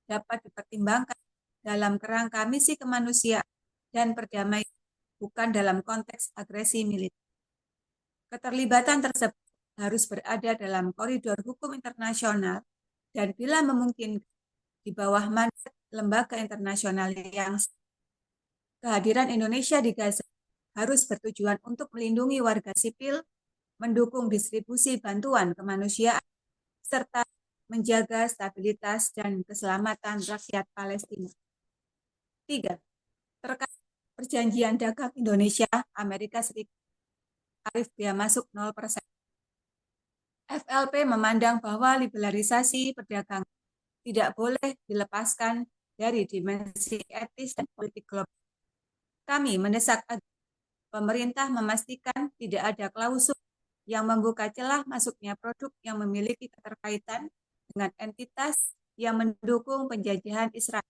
[SPEAKER 2] dapat dipertimbangkan dalam kerangka misi kemanusiaan dan perdamaian, bukan dalam konteks agresi militer. Keterlibatan tersebut harus berada dalam koridor hukum internasional dan bila memungkinkan di bawah mandat lembaga internasional yang kehadiran Indonesia di Gaza harus bertujuan untuk melindungi warga sipil, mendukung distribusi bantuan kemanusiaan, serta menjaga stabilitas dan keselamatan rakyat Palestina. 3. Terkait perjanjian dagang Indonesia Amerika Serikat, tarif bea masuk 0%. FLP memandang bahwa liberalisasi perdagangan tidak boleh dilepaskan dari dimensi etis dan politik global. Kami mendesak agar pemerintah memastikan tidak ada klausul yang membuka celah masuknya produk yang memiliki keterkaitan dengan entitas yang mendukung penjajahan Israel.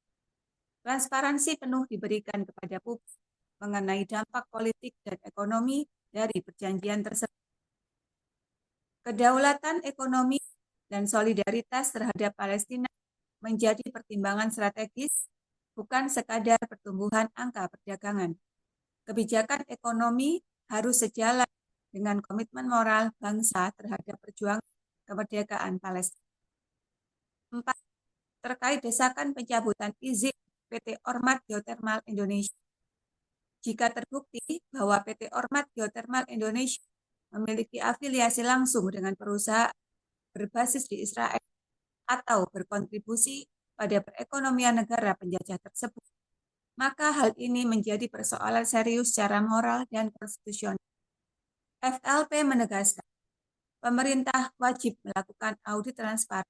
[SPEAKER 2] Transparansi penuh diberikan kepada publik mengenai dampak politik dan ekonomi dari perjanjian tersebut. Kedaulatan ekonomi dan solidaritas terhadap Palestina menjadi pertimbangan strategis, bukan sekadar pertumbuhan angka perdagangan. Kebijakan ekonomi harus sejalan dengan komitmen moral bangsa terhadap perjuangan kemerdekaan Palestina. 4. Terkait desakan pencabutan izin PT Ormat Geothermal Indonesia. Jika terbukti bahwa PT Ormat Geothermal Indonesia memiliki afiliasi langsung dengan perusahaan berbasis di Israel atau berkontribusi pada perekonomian negara penjajah tersebut, maka hal ini menjadi persoalan serius secara moral dan konstitusional. FLP menegaskan, pemerintah wajib melakukan audit transparan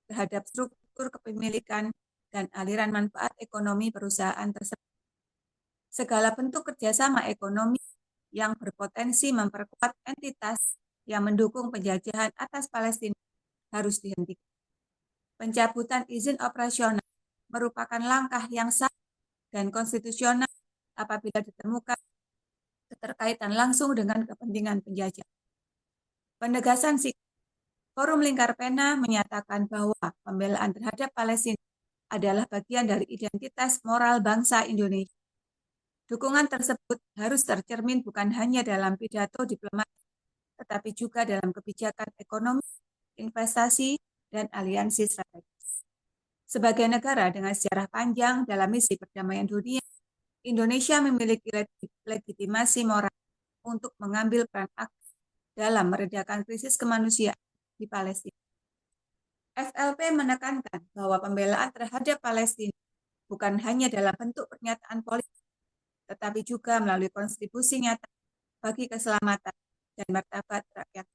[SPEAKER 2] terhadap struktur kepemilikan dan aliran manfaat ekonomi perusahaan tersebut. Segala bentuk kerjasama ekonomi yang berpotensi memperkuat entitas yang mendukung penjajahan atas Palestina harus dihentikan. Pencabutan izin operasional merupakan langkah yang sah dan konstitusional apabila ditemukan keterkaitan langsung dengan kepentingan penjajah. Penegasan sikap. Forum Lingkar Pena menyatakan bahwa pembelaan terhadap Palestina adalah bagian dari identitas moral bangsa Indonesia. Dukungan tersebut harus tercermin bukan hanya dalam pidato diplomatik, tetapi juga dalam kebijakan ekonomi, investasi, dan aliansi strategis. Sebagai negara dengan sejarah panjang dalam misi perdamaian dunia, Indonesia memiliki legitimasi moral untuk mengambil peran aktif dalam meredakan krisis kemanusiaan di Palestina. FLP menekankan bahwa pembelaan terhadap Palestina bukan hanya dalam bentuk pernyataan politik, tetapi juga melalui kontribusi nyata bagi keselamatan dan martabat rakyat.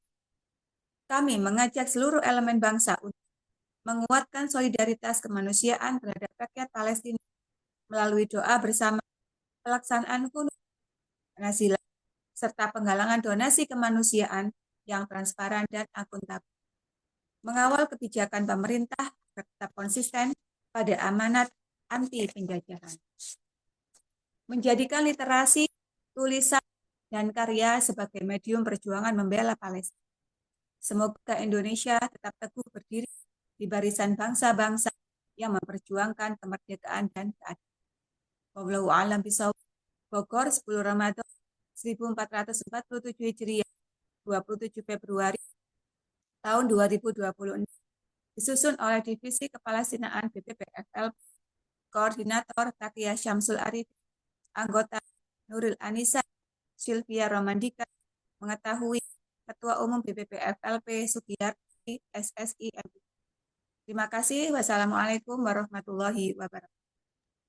[SPEAKER 2] Kami mengajak seluruh elemen bangsa untuk menguatkan solidaritas kemanusiaan terhadap rakyat Palestina melalui doa bersama, pelaksanaan kunut nazilah, serta penggalangan donasi kemanusiaan yang transparan dan akuntabel. Mengawal kebijakan pemerintah tetap konsisten pada amanat anti penjajahan. Menjadikan literasi, tulisan, dan karya sebagai medium perjuangan membela Palestina. Semoga Indonesia tetap teguh berdiri di barisan bangsa-bangsa yang memperjuangkan kemerdekaan dan keadilan. Wallahu a'lam bishawab. Bogor, 10 Ramadan 1447 Hijriah, 27 Februari tahun 2026. Disusun oleh Divisi Kepalestinaan BPPFL, Koordinator Takia Syamsul Arif, anggota Nuril Anissa, Sylvia Romandika, mengetahui Ketua Umum BPPFLP Sugiyarti SSI MI. Terima kasih. Wassalamualaikum warahmatullahi wabarakatuh.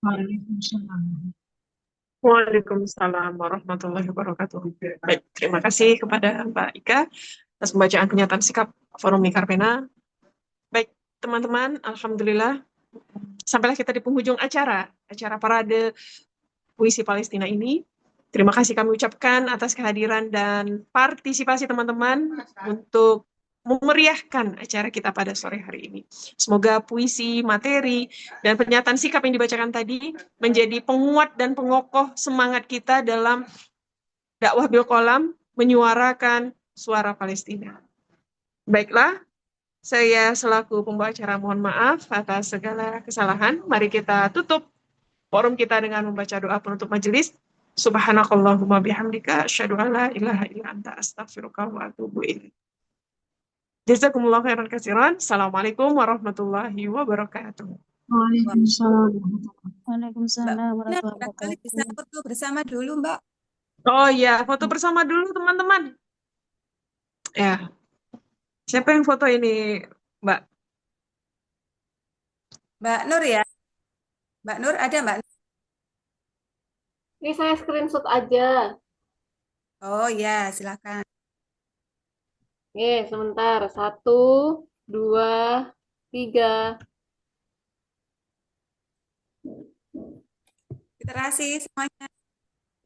[SPEAKER 1] Waalaikumsalam. Waalaikumsalam warahmatullahi wabarakatuh. Baik, terima kasih kepada Mbak Ika atas pembacaan pernyataan sikap Forum Lingkar Pena. Baik, teman-teman, alhamdulillah sampailah kita di penghujung acara parade Puisi Palestina ini. Terima kasih kami ucapkan atas kehadiran dan partisipasi teman-teman untuk memeriahkan acara kita pada sore hari ini. Semoga puisi, materi, dan pernyataan sikap yang dibacakan tadi menjadi penguat dan pengokoh semangat kita dalam dakwah bil qalam menyuarakan suara Palestina. Baiklah, saya selaku pembawa acara mohon maaf atas segala kesalahan. Mari kita tutup forum kita dengan membaca doa penutup majelis. Subhanakallahumma bihamdika asyhadu an la ilaha illa anta astaghfiruka wa atubu ilaik. Jazakumullah khairan katsiran. Assalamualaikum warahmatullahi wabarakatuh.
[SPEAKER 7] Waalaikumsalam.
[SPEAKER 2] Mbak
[SPEAKER 12] Waalaikumsalam
[SPEAKER 2] Pina
[SPEAKER 12] warahmatullahi
[SPEAKER 2] barangkali bisa
[SPEAKER 12] wabarakatuh.
[SPEAKER 2] foto bersama dulu, Mbak.
[SPEAKER 1] Oh iya, foto bersama dulu teman-teman. Ya, siapa yang foto ini, Mbak?
[SPEAKER 2] Mbak Nur ya? Mbak Nur ada Mbak?
[SPEAKER 9] Ini saya screenshot aja.
[SPEAKER 2] Oh ya, silakan.
[SPEAKER 9] Oke, sebentar. 1, 2, 3.
[SPEAKER 2] Literasi semuanya.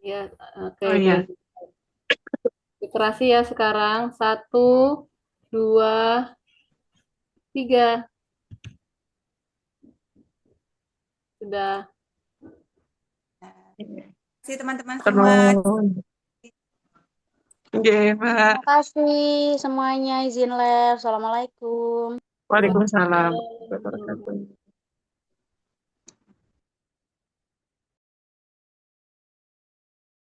[SPEAKER 9] Ya, oke.
[SPEAKER 1] Oh iya.
[SPEAKER 9] Literasi ya sekarang. 1, 2, 3. Sudah.
[SPEAKER 2] Terima kasih teman-teman semua.
[SPEAKER 1] Oke, Mbak.
[SPEAKER 12] Terima kasih semuanya, izin live. Assalamualaikum.
[SPEAKER 1] Waalaikumsalam warahmatullahi wabarakatuh.